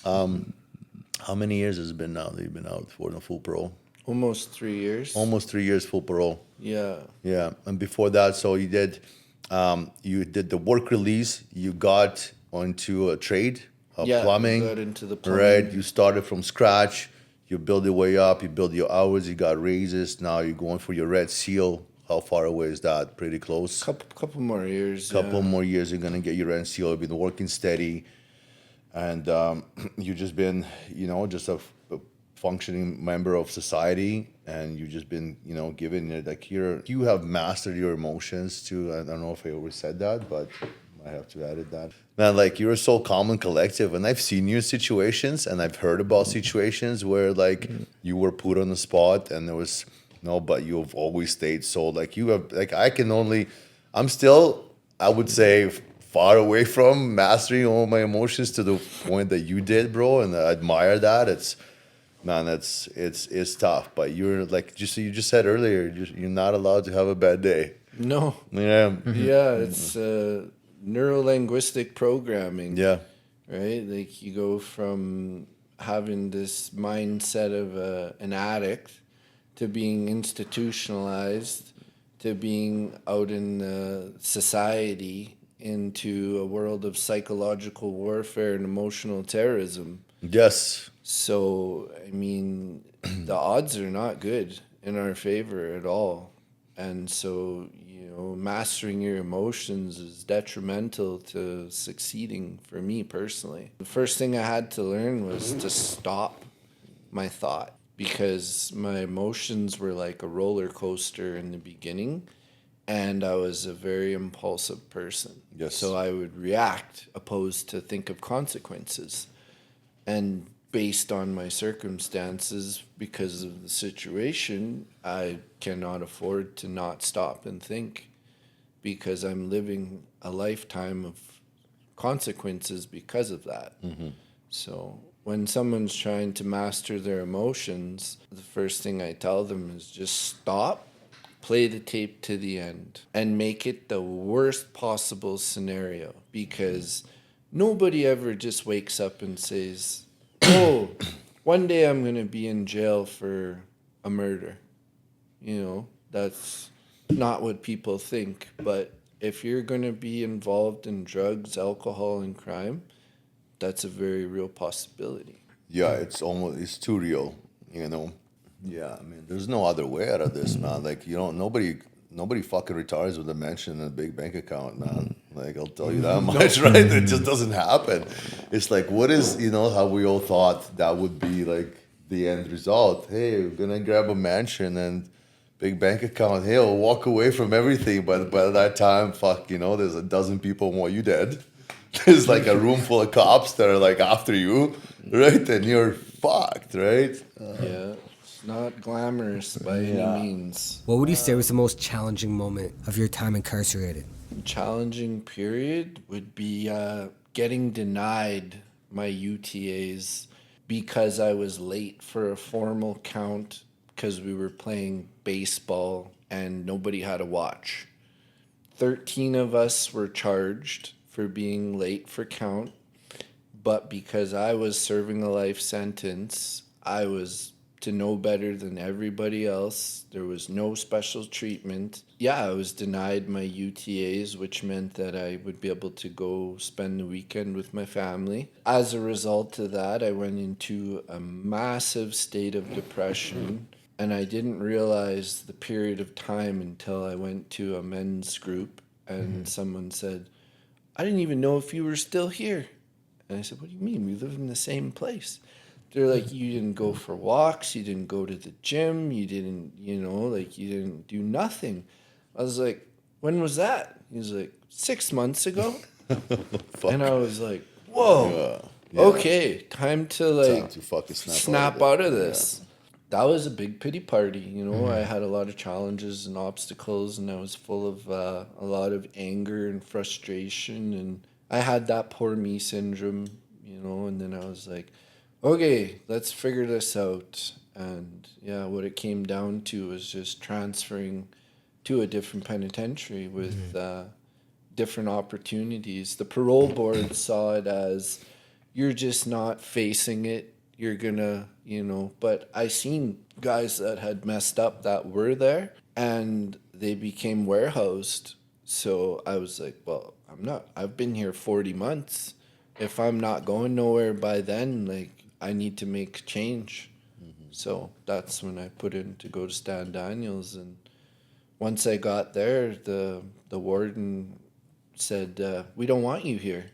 How many years has it been now that you've been out for the full parole? Almost 3 years. Almost 3 years full parole. Yeah. Yeah, and before that, so you did the work release. You got onto a trade, Yeah, plumbing, got into the right? plumbing. You started from scratch. You build your way up. You build your hours. You got raises. Now you're going for your red seal. How far away is that? Pretty close. Couple more years. Couple Yeah. more years, you're gonna get your red seal. You've been working steady, and you've just been, just a functioning member of society, and you've just been, given it like you have mastered your emotions too. I don't know if I always said that, but I have to edit that. Man, like you're so calm and collective, and I've seen you in situations, and I've heard about situations where like you were put on the spot, and there was no, but you've always stayed so like you have like I'm still, I would say, far away from mastering all my emotions to the point that you did, bro, and I admire that. It's tough, but you're like you just said earlier, you're not allowed to have a bad day. No. Yeah, Yeah, it's neuro-linguistic programming. yeah, Right? Like you go from having this mindset of an addict to being institutionalized to being out in society into a world of psychological warfare and emotional terrorism. yes, So, I mean, the odds are not good in our favor at all. And so, mastering your emotions is detrimental to succeeding for me personally. The first thing I had to learn was to stop my thought because my emotions were like a roller coaster in the beginning. And I was a very impulsive person. Yes. So I would react opposed to think of consequences. And based on my circumstances, because of the situation, I cannot afford to not stop and think because I'm living a lifetime of consequences because of that. So when someone's trying to master their emotions, the first thing I tell them is just stop, play the tape to the end, and make it the worst possible scenario because nobody ever just wakes up and says, oh, one day I'm going to be in jail for a murder. That's not what people think. But if you're going to be involved in drugs, alcohol, and crime, that's a very real possibility. yeah. It's too real, Yeah, I mean, there's no other way out of this, man. Like, nobody fucking retires with a mansion and a big bank account, man. Like, I'll tell you that much, right? It just doesn't happen. It's like, what is, how we all thought that would be like the end result. Hey, we're gonna grab a mansion and big bank account. Hey, I'll walk away from everything. But by that time, fuck, there's a dozen people more you dead. There's like a room full of cops that are like after you, right? And you're fucked, right? Yeah, it's not glamorous by any means. What would you say was the most challenging moment of your time incarcerated? Challenging period would be getting denied my UTAs because I was late for a formal count because we were playing baseball and nobody had a watch. 13 of us were charged for being late for count, but because I was serving a life sentence, I was to know better than everybody else. There was no special treatment. Yeah, I was denied my UTAs, which meant that I would be able to go spend the weekend with my family. As a result of that, I went into a massive state of depression, and I didn't realize the period of time until I went to a men's group and someone said, I didn't even know if you were still here. And I said, what do you mean? We live in the same place. They're like, you didn't go for walks, you didn't go to the gym, you didn't, you didn't do nothing. I was like, when was that? He's like, 6 months ago. And I was like, whoa, Yeah. okay, time to Time to fucking snap out of this. That was a big pity party. I had a lot of challenges and obstacles, and I was full of a lot of anger and frustration. And I had that poor me syndrome, and then I was like, okay, let's figure this out. And yeah, what it came down to was just transferring to a different penitentiary with different opportunities. The parole board saw it as, you're just not facing it. You're gonna, but I seen guys that had messed up that were there and they became warehoused. So I was like, well, I've been here 40 months. If I'm not going nowhere by then, like, I need to make change. So that's when I put in to go to Stan Daniels. And once I got there, the warden said, we don't want you here.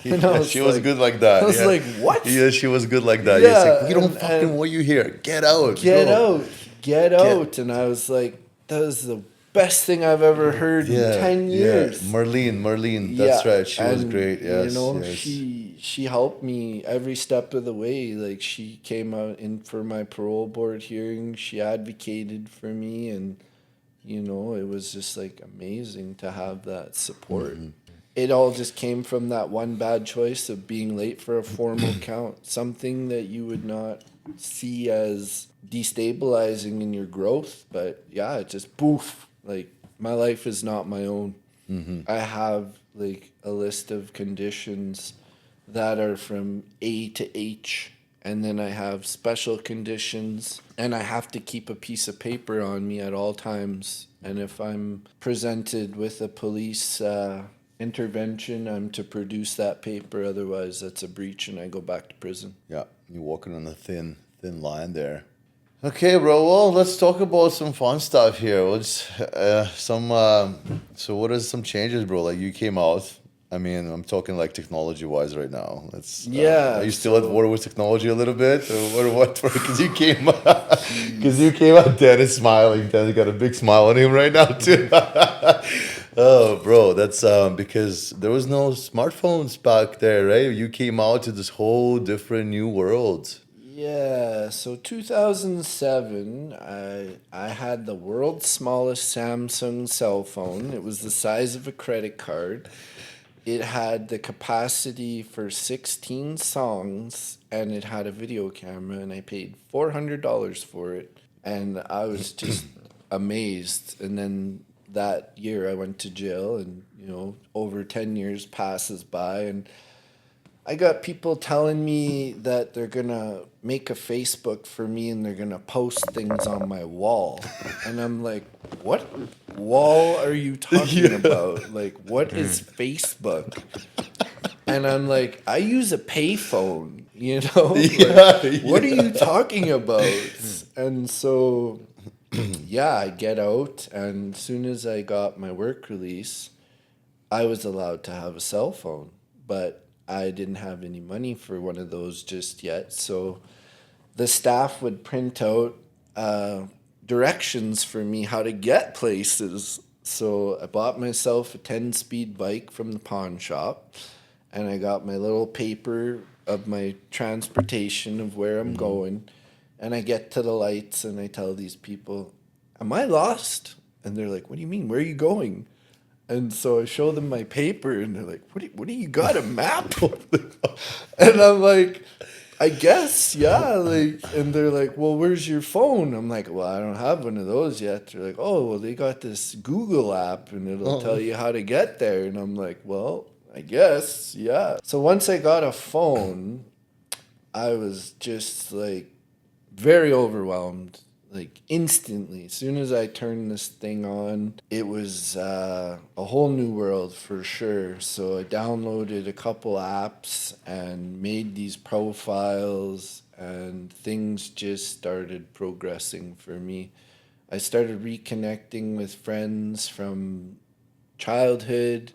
And I Yeah, was she was like, good like that. I was Yeah. like, what? Yeah, she was good like that. Yeah, Yeah, it's like, we don't and- fucking and- want you here. Get out. Get go. out, get out. And I was like, that is the best thing I've ever heard in 10 years. Marlene. That's right. She was and, great. Yes, yes. she helped me every step of the way. Like, she came out in for my parole board hearing. She advocated for me, and it was just like amazing to have that support. It all just came from that one bad choice of being late for a formal count, something that you would not see as destabilizing in your growth. But yeah, it just poof. Like, my life is not my own. I have like a list of conditions that are from A to H, and then I have special conditions, and I have to keep a piece of paper on me at all times. And if I'm presented with a police intervention, I'm to produce that paper. Otherwise, that's a breach, and I go back to prison. Yeah, you're walking on a thin line there. Okay, bro. Well, let's talk about some fun stuff here. What's so what are some changes, bro? Like, you came out. I mean, I'm talking like technology wise right now. It's Yeah, Are you still at so- war with technology a little bit, or what? Because you came, dead and smiling. Dan's got a big smile on him right now too. Oh, bro, that's because there was no smartphones back there, right? You came out to this whole different new world. Yeah, so 2007, I had the world's smallest Samsung cell phone. It was the size of a credit card. It had the capacity for 16 songs, and it had a video camera, and I paid $400 for it. And I was just amazed. And then that year I went to jail, and over 10 years passes by, and I got people telling me that they're gonna make a Facebook for me and they're gonna post things on my wall. And I'm like, what wall are you talking about? Like, what is Facebook? And I'm like, I use a payphone, Like, what are you talking about? And so, yeah, I get out, and as soon as I got my work release, I was allowed to have a cell phone, but I didn't have any money for one of those just yet. So the staff would print out directions for me how to get places. So I bought myself a 10-speed bike from the pawn shop, and I got my little paper of my transportation of where I'm going. And I get to the lights and I tell these people, am I lost? And they're like, what do you mean? Where are you going? And so I show them my paper, and they're like, what do you got, a map? And I'm like, I guess, yeah. Like, and they're like, well, where's your phone? I'm like, well, I don't have one of those yet. They're like, oh, well, they got this Google app, and it'll tell you how to get there. And I'm like, well, I guess, yeah. So once I got a phone, I was just like very overwhelmed. Like, instantly, as soon as I turned this thing on, it was a whole new world for sure. So I downloaded a couple apps and made these profiles, and things just started progressing for me. I started reconnecting with friends from childhood,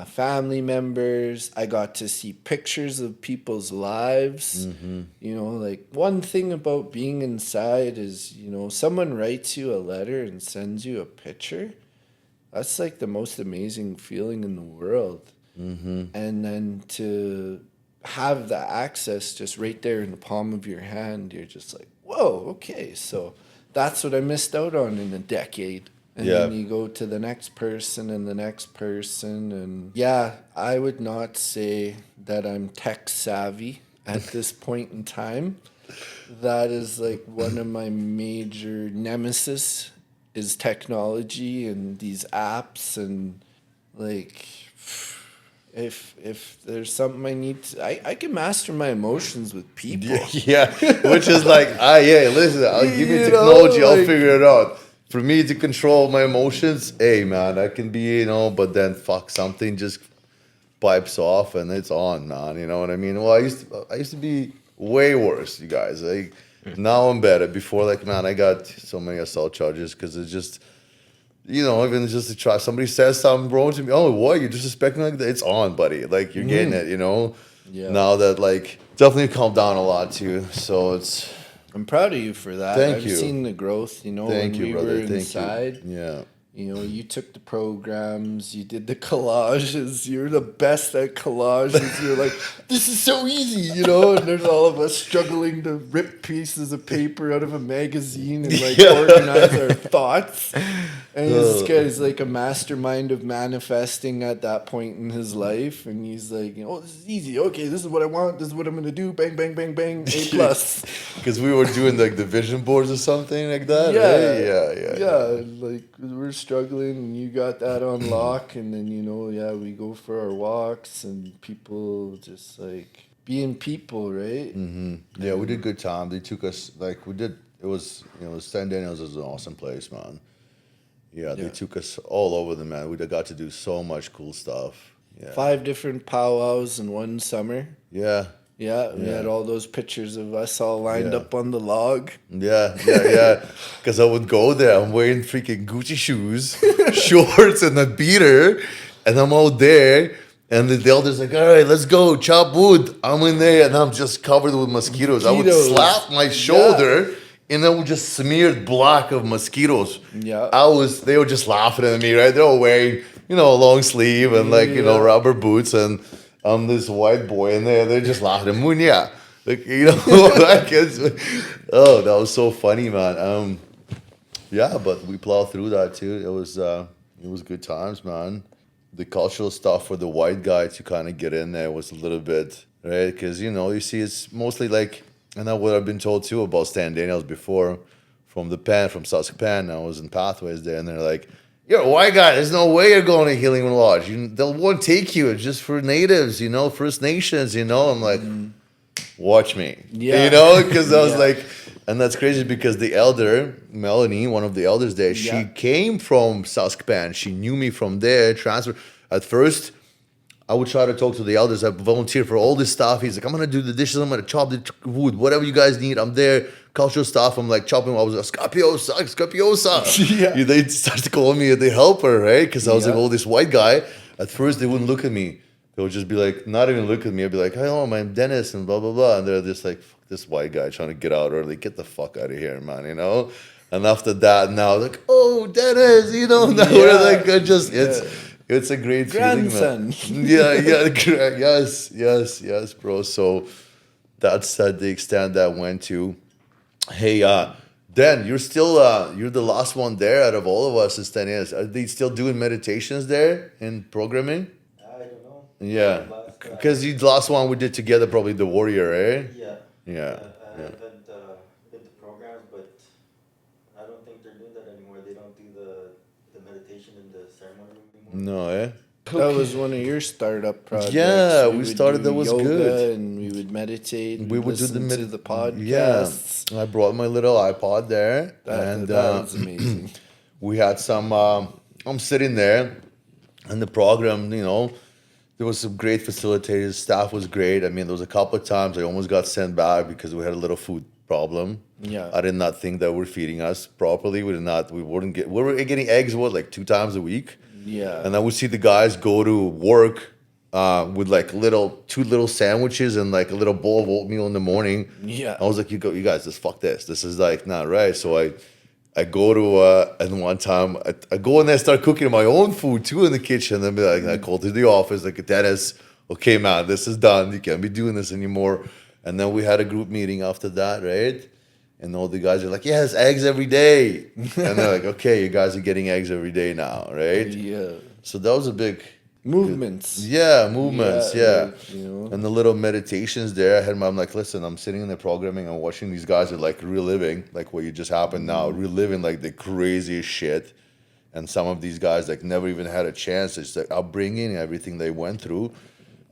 family members. I got to see pictures of people's lives. Like, one thing about being inside is, someone writes you a letter and sends you a picture. That's like the most amazing feeling in the world. And then to have the access just right there in the palm of your hand, you're just like, whoa, okay. So that's what I missed out on in a decade. And then you go to the next person and the next person. And yeah, I would not say that I'm tech savvy at this point in time. That is like one of my major nemesis is technology and these apps. And like, if there's something I need to, I can master my emotions with people. Yeah, which is like, yeah, listen, I'll give you You know, technology, I'll like- figure it out. For me to control my emotions, hey man, I can be, but then fuck, something just pipes off and it's on, man. You know what I mean? Well, I used to be way worse, you guys. Like now I'm better. Before, like, man, I got so many assault charges because it's just, even just to try. Somebody says something wrong to me. Oh, what? You're disrespecting like that? It's on, buddy. Like you're getting it. Yeah. Now that like definitely calmed down a lot too. So it's I'm proud of you for that. Thank I've you. seen the growth, thank when you, we brother. were Thank inside. you. Yeah. You took the programs, you did the collages, you're the best at collages. You're like, this is so easy, and there's all of us struggling to rip pieces of paper out of a magazine and like organize our thoughts. And this guy's like a mastermind of manifesting at that point in his life. And he's like, this is easy. Okay, this is what I want. This is what I'm going to do. Bang, bang, bang, bang. A plus. Because we were doing like the vision boards or something like that. Yeah, like we're struggling and you got that on lock, and then we go for our walks and people just like being people, right? Yeah, we did good time. They took us like we did. It was San Daniels is an awesome place, man. Yeah, they took us all over the man. We got to do so much cool stuff. Yeah. 5 different powwows in one summer. Yeah. Yeah, we had all those pictures of us all lined Yeah. up on the log. Yeah. Because I would go there. I'm wearing freaking Gucci shoes, shorts, and a beater, and I'm out there. And the elder's like, all right, let's go, chop wood. I'm in there, and I'm just covered with mosquitoes. I would slap my shoulder, and I would just smeared black of mosquitoes. Yeah. They were just laughing at me, right? They were wearing, a long sleeve and rubber boots, and I'm this white boy in there. They're just laughing at me. Yeah. Like, like that was so funny, man. Yeah, but we plowed through that too. It was good times, man. The cultural stuff for the white guy to kind of get in there was a little bit, right? Because, you see, it's mostly like, and that's what I've been told too about Stan Daniels before from Saskpan. I was in Pathways there, and they're like, you're a white guy. There's no way you're going to Healing Lodge. They won't take you. It's just for natives, First Nations, I'm like, watch me. Yeah. Because I was like, and that's crazy because the elder, Melanie, one of the elders there, she came from Saskpan. She knew me from there, transferred. At first, I would try to talk to the elders. I volunteered for all this stuff. He's like, I'm going to do the dishes. I'm going to chop the wood. Whatever you guys need, I'm there. Cultural stuff. I'm like chopping. I was like, Scapiosa. They started calling me the helper, right? Because I was like, this white guy. At first, they wouldn't look at me. They would just be like, not even look at me. I'd be like, hello, I'm Dennis, and blah, blah, blah. And they're just like, fuck this white guy trying to get out early. Get the fuck out of here, man, And after that, now, like, oh, Dennis, now we're like, it's a great grandson. feeling, man. Yes, bro. So that's the extent that went to. Hey, Dan, you're still, you're the last one there out of all of us is 10 years. Are they still doing meditations there in programming? I don't know. Yeah, because the last one we did together, probably the Warrior, eh? Yeah. Yeah. I haven't been to programs, but I don't think they're doing that anymore. They don't do the meditation in the ceremony room anymore. No, eh? That was one of your startup projects. Yeah, we would started. do That was yoga good. And we would meditate. We would do to the Yeah, podcasts. I brought my little iPod there, That was amazing. we had some. I'm sitting there, and the program, there was some great facilitators. Staff was great. I mean, there was a couple of times I almost got sent back because we had a little food problem. Yeah. I did not think that we're feeding us properly. We were getting eggs, like 2 times a week. Yeah. And I would see the guys go to work with like 2 little sandwiches and like a little bowl of oatmeal in the morning. Yeah. I was like, you guys, just fuck this. This is like not right. So I go to and one time I go in there and start cooking my own food too in the kitchen. And be like, I called to the office like, Dennis, okay, man, this is done. You can't be doing this anymore. And then we had a group meeting after that, right? And all the guys are like, yes, eggs every day. And they're like, okay, you guys are getting eggs every day now, right? Yeah. So that was a big... Movements. Movements, yeah. Like, And the little meditations there, I'm like, listen, I'm sitting in the programming and watching these guys are like reliving, like what you just happened now, reliving like the craziest shit. And some of these guys like never even had a chance. It's like upbringing, everything they went through.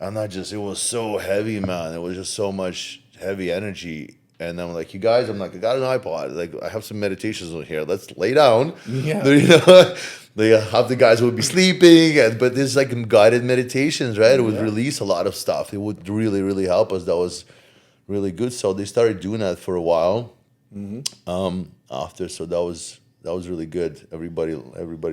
And it was so heavy, man. It was just so much heavy energy. And I'm like, you guys, I'm like, I got an iPod. Like, I have some meditations on here. Let's lay down. Yeah. You know, half the guys would be sleeping, but there's like guided meditations, right? It would release a lot of stuff. It would really, really help us. That was really good. So they started doing that for a while. After, so that was really good. Everybody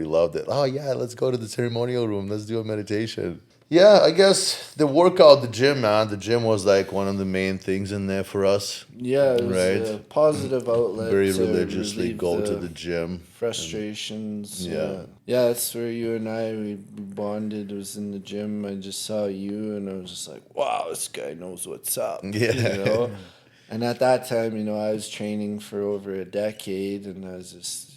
loved it. Oh yeah, let's go to the ceremonial room. Let's do a meditation. Yeah, I guess the workout, the gym, man. The gym was like one of the main things in there for us. Yeah, it was Right. a positive outlet. Very to religiously relieve go to the gym. frustrations. Yeah. Yeah, that's where you and I we bonded. It was in the gym. I just saw you, and I was just like, wow, this guy knows what's up. Yeah. You know. And at that time, I was training for over a decade, and I was just,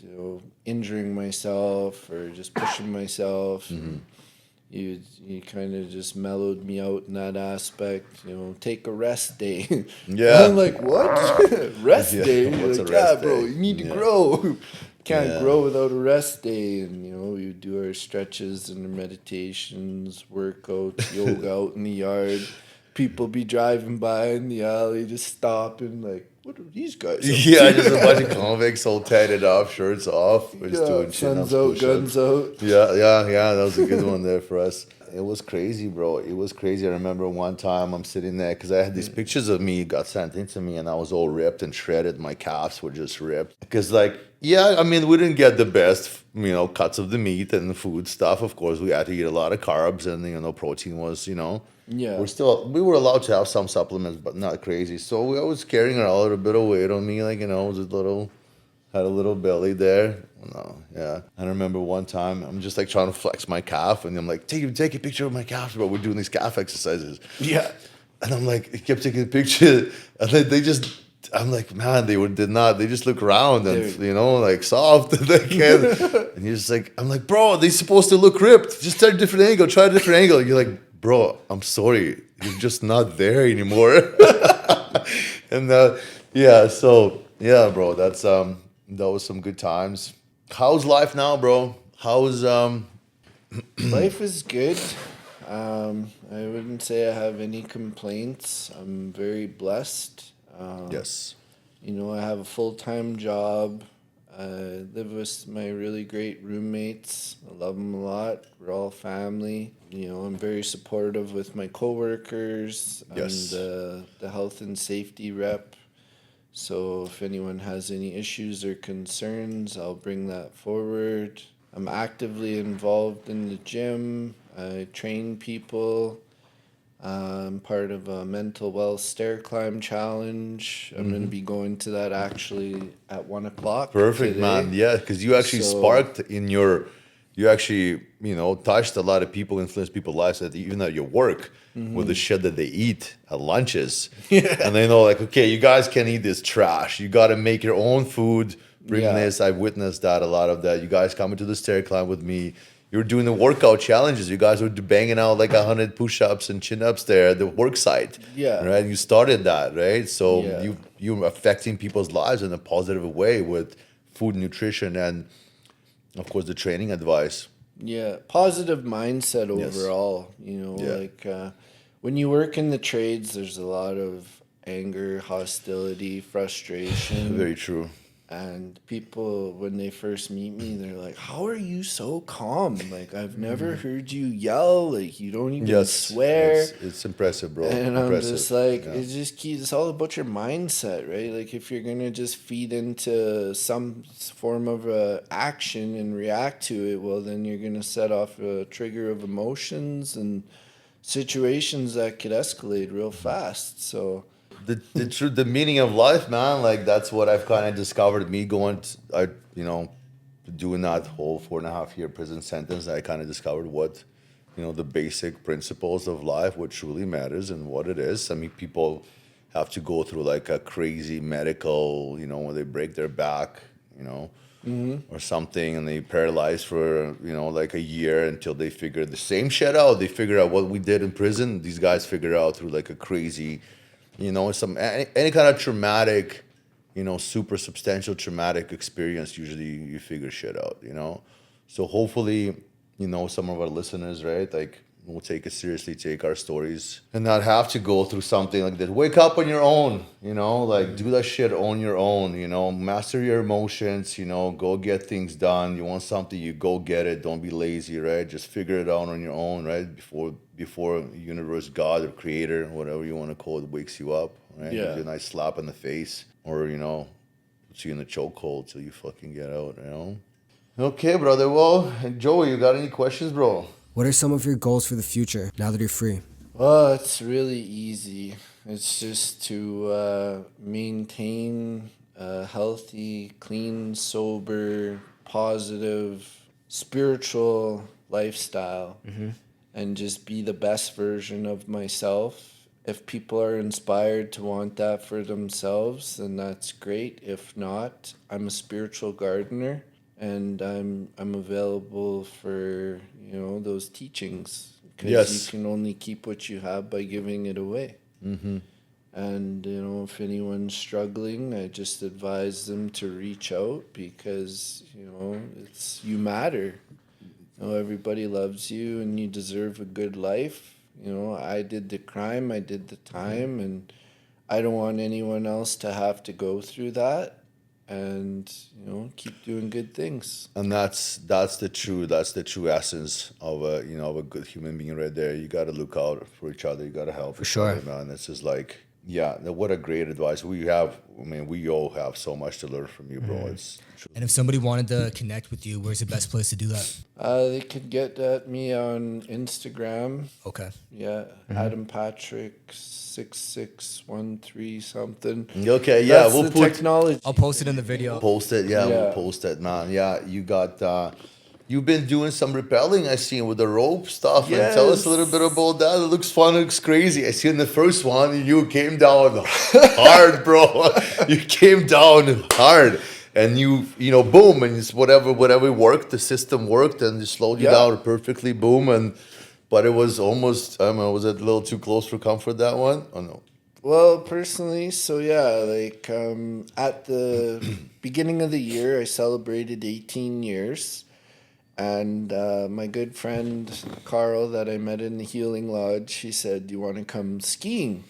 injuring myself or just pushing myself. And you kind of just mellowed me out in that aspect. Take a rest day. Yeah. I'm like, what? Rest Yeah, day? You're what's like, a rest bro, day? you need to Yeah. grow. Can't Yeah. grow without a rest day. And we would do our stretches and our meditations, workouts, yoga out in the yard. People be driving by in the alley, just stopping, like, what are these guys up Yeah, to? just a bunch of convicts all tatted up, shirts off. We're just Yeah, doing chin-ups, sun's out, push-ups. guns out. Yeah. That was a good one there for us. It was crazy, bro. It was crazy. I remember one time I'm sitting there because I had these pictures of me got sent into me, and I was all ripped and shredded. My calves were just ripped. Because, we didn't get the best, cuts of the meat and the food stuff. Of course, we had to eat a lot of carbs, and protein was, Yeah. we were allowed to have some supplements, but not crazy. So I was carrying around a little bit of weight on me, had a little belly there. No, yeah. I remember one time I'm just trying to flex my calf, and I'm like, take a picture of my calf, bro. We're doing these calf exercises. Yeah. And I'm like, he kept taking a picture, and then I'm like, man, they just look round and, soft. And they can't. And he's just like, I'm like, bro, they're supposed to look ripped. Just try a different angle. You're like, bro, I'm sorry. You're just not there anymore. And, bro, that was some good times. How's life now, bro? How's, Life is good. I wouldn't say I have any complaints. I'm very blessed. yes. I have a full-time job. I live with my really great roommates. I love them a lot. We're all family. I'm very supportive with my coworkers. Yes. I'm the health and safety rep. So if anyone has any issues or concerns, I'll bring that forward. I'm actively involved in the gym. I train people. I'm part of a mental wealth stair climb challenge. I'm going to be going to that actually at 1 o'clock. Perfect, today. man. Yeah, because you actually sparked you actually, touched a lot of people, influenced people's lives, even at your work, with the shit that they eat at lunches. Yeah. And they know, okay, you guys can't eat this trash. You got to make your own food. Bring Yeah. this. I've witnessed that, a lot of that. You guys coming to the stair climb with me. You were doing the workout challenges. You guys were banging out 100 push-ups and chin-ups there at the work site. Yeah. Right? You started that, right? So Yeah. you're affecting people's lives in a positive way with food, nutrition, and, of course, the training advice. Yeah, positive mindset Yes. overall. When you work in the trades, there's a lot of anger, hostility, frustration. Very true. And people, when they first meet me, they're like, "How are you so calm? Like, I've never heard you yell. Like, you don't even swear." It's impressive, bro. And I'm Impressive. just like, Yeah. it's all about your mindset, right? Like, if you're gonna just feed into some form of action and react to it, well, then you're gonna set off a trigger of emotions and situations that could escalate real fast. So, The meaning of life, man. That's what I've kind of discovered. Me doing that whole 4.5 year prison sentence. I kind of discovered what, the basic principles of life, what truly matters, and what it is. I mean, people have to go through a crazy medical, when they break their back, or something, and they paralyzed for a year until they figure the same shit out. They figure out what we did in prison. These guys figure out through a crazy. Any kind of traumatic, super substantial traumatic experience, usually you figure shit out, So hopefully, some of our listeners, right, like will take it seriously, take our stories, and not have to go through something like that. Wake up on your own, like do that shit on your own, master your emotions, go get things done. You want something, you go get it. Don't be lazy, right? Just figure it out on your own, right? Before universe, God, or creator, whatever you want to call it, wakes you up, right? Gives you a nice slap in the face, or puts you in the chokehold till you fucking get out. Okay, brother. Well, Joey, you got any questions, bro? What are some of your goals for the future now that you're free? Well, it's really easy. It's just to maintain a healthy, clean, sober, positive, spiritual lifestyle and just be the best version of myself. If people are inspired to want that for themselves, then that's great. If not, I'm a spiritual gardener and I'm available for, those teachings because Yes. you can only keep what you have by giving it away. And, if anyone's struggling, I just advise them to reach out because, you matter. Everybody loves you and you deserve a good life. I did the crime, I did the time, and I don't want anyone else to have to go through that. And, keep doing good things. And that's the true essence of a good human being right there. You got to look out for each other. You got to help each other, man. It's just like, yeah, what a great advice we have. I mean, we all have so much to learn from you, bro. It's true. And if somebody wanted to connect with you, where's the best place to do that? They could get at me on Instagram. Okay. Yeah, Adam Patrick 6613 something. Okay, yeah, That's we'll the put technology. I'll post it in the video. post it. Yeah, we'll Yeah. post it, man. Yeah, you got. You've been doing some rappelling, I see, with the rope stuff. And tell us a little bit about that. It looks fun, it looks crazy. I see in the first one, you came down hard, bro. You came down hard. And boom, and it's whatever worked, the system worked, and it slowed you down perfectly, boom. But it was almost, I don't know, was it a little too close for comfort, that one? Oh, no. Well, personally, so yeah, like at the beginning of the year, I celebrated 18 years. And my good friend Carl that I met in the Healing Lodge, he said, "Do you want to come skiing?"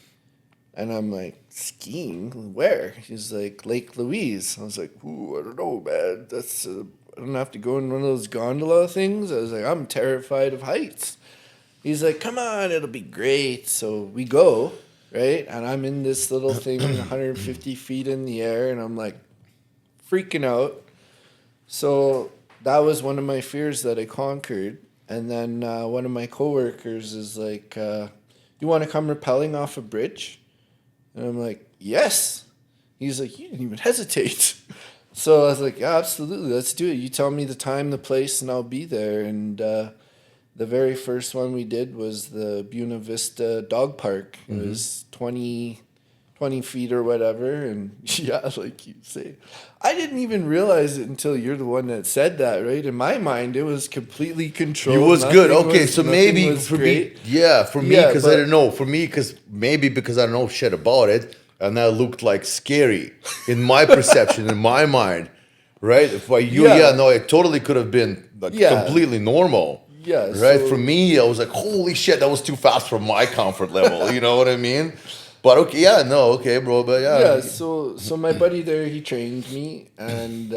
And I'm like, "Skiing? Where?" He's like, "Lake Louise." I was like, "Ooh, I don't know, man. That's I don't have to go in one of those gondola things." I was like, "I'm terrified of heights." He's like, "Come on, it'll be great." So we go, right? And I'm in this little thing 150 feet in the air, and I'm like freaking out. So that was one of my fears that I conquered. And then one of my coworkers is like, "You want to come rappelling off a bridge?" And I'm like, "Yes." He's like, "You didn't even hesitate." So I was like, "Yeah, absolutely. Let's do it. You tell me the time, the place, and I'll be there." And the very first one we did was the Buena Vista Dog Park. It was 20 feet or whatever. And yeah, like you say, I didn't even realize it until you're the one that said that, right? In my mind, it was completely controlled. It was good. Okay, so maybe was for great. me, yeah, for me, Yeah, because I but- don't know. For me, because I don't know shit about it, and that looked like scary in my perception, in my mind, right? For you, no, it totally could have been like completely normal. Yeah, right. so- For me, I was like, holy shit, that was too fast for my comfort level. You know what I mean? But okay, bro, but Yeah, so my buddy there, he trained me, and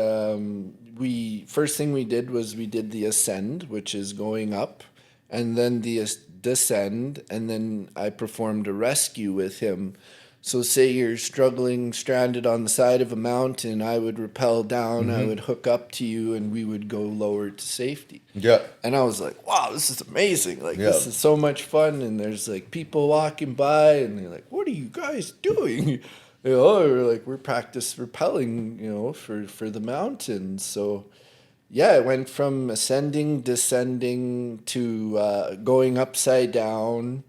first thing we did was we did the ascend, which is going up, and then the descend, and then I performed a rescue with him. So say you're struggling, stranded on the side of a mountain, I would rappel down, I would hook up to you, and we would go lower to safety. Yeah. And I was like, wow, this is amazing. Like, Yeah. this is so much fun. And there's like people walking by and they're like, what are you guys doing? We're practice rappelling, for the mountains. So yeah, it went from ascending, descending to going upside down.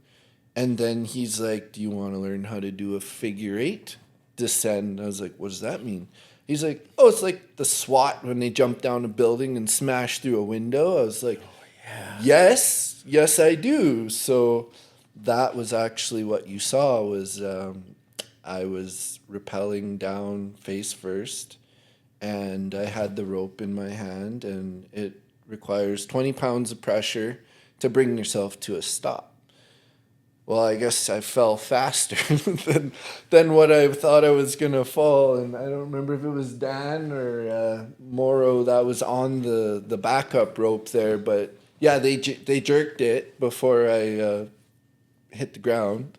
And then he's like, do you want to learn how to do a figure eight descend? I was like, what does that mean? He's like, oh, it's like the SWAT when they jump down a building and smash through a window. I was like, yes, I do. So that was actually what you saw was I was rappelling down face first, and I had the rope in my hand, and it requires 20 pounds of pressure to bring yourself to a stop. Well, I guess I fell faster than what I thought I was going to fall. And I don't remember if it was Dan or Morrow that was on the backup rope there. But yeah, they jerked it before I hit the ground.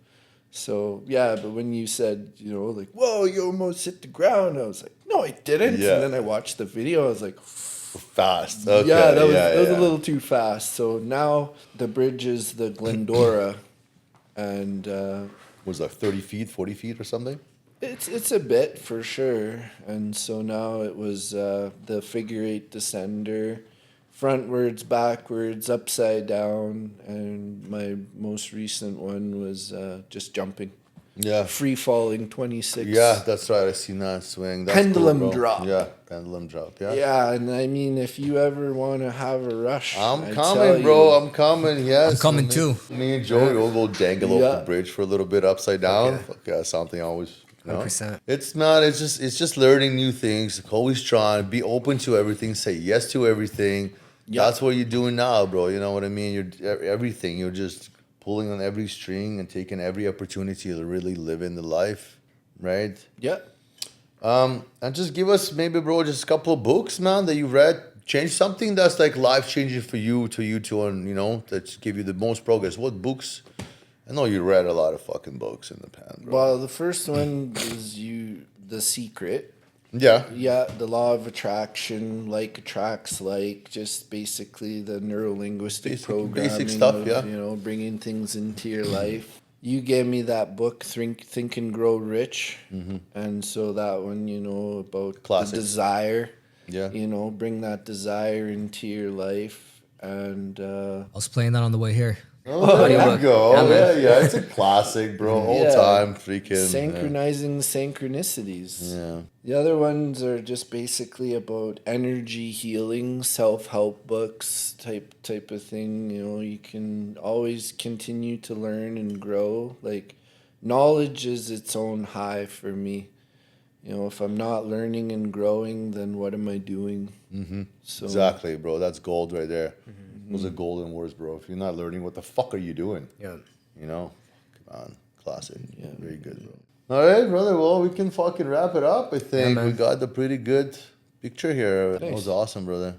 So yeah, but when you said, like, whoa, you almost hit the ground, I was like, no, I didn't. Yeah. And then I watched the video. I was like, Fast. Okay. yeah, that was yeah. a little too fast. So now the bridge is the Glendora. And Was like 30 feet, 40 feet or something? it's a bit for sure. And so now it was the figure eight descender, frontwards, backwards, upside down, and my most recent one was just jumping, Yeah. free falling 26. Yeah, that's right. I seen that swing. That's Pendulum cool, bro. drop. Yeah, pendulum drop. Yeah. Yeah, and I mean, if you ever want to have a rush, I'm I coming, tell bro. you. I'm coming. Yes. I'm coming me, too. Me and Joey will go dangle off Yeah. the bridge for a little bit upside down. Okay. Fuck yeah, something always. 100%. It's not. It's just learning new things. Always trying. Be open to everything. Say yes to everything. Yeah. That's what you're doing now, bro. You know what I mean? You're everything. You're just pulling on every string and taking every opportunity to really live in the life, right? Yeah. And just give us maybe, bro, just a couple of books, man, that you've read. Change something that's like life changing for you, and that give you the most progress. What books? I know you read a lot of fucking books in the past, bro. Well, the first one is The Secret. Yeah. Yeah, the law of attraction, like attracts like, just basically the neuro-linguistic programming basic stuff, of, yeah. Bringing things into your life. You gave me that book, Think and Grow Rich, and so that one, about Classic. the desire. Yeah. Bring that desire into your life, and I was playing that on the way here. Oh, there you audiobook. go. Yeah, man. Yeah, it's a classic, bro. All Yeah. time freaking. synchronizing synchronicities. Yeah. The other ones are just basically about energy healing, self-help books type of thing. You can always continue to learn and grow. Like, knowledge is its own high for me. If I'm not learning and growing, then what am I doing? Mm-hmm. So Exactly, bro. That's gold right there. Those are golden words, bro. If you're not learning, what the fuck are you doing? Yeah. Come on. Classic. Yeah. Very good, bro. All right, brother. Well, we can fucking wrap it up. I think man. we got the pretty good picture here. That Thanks. was awesome, brother.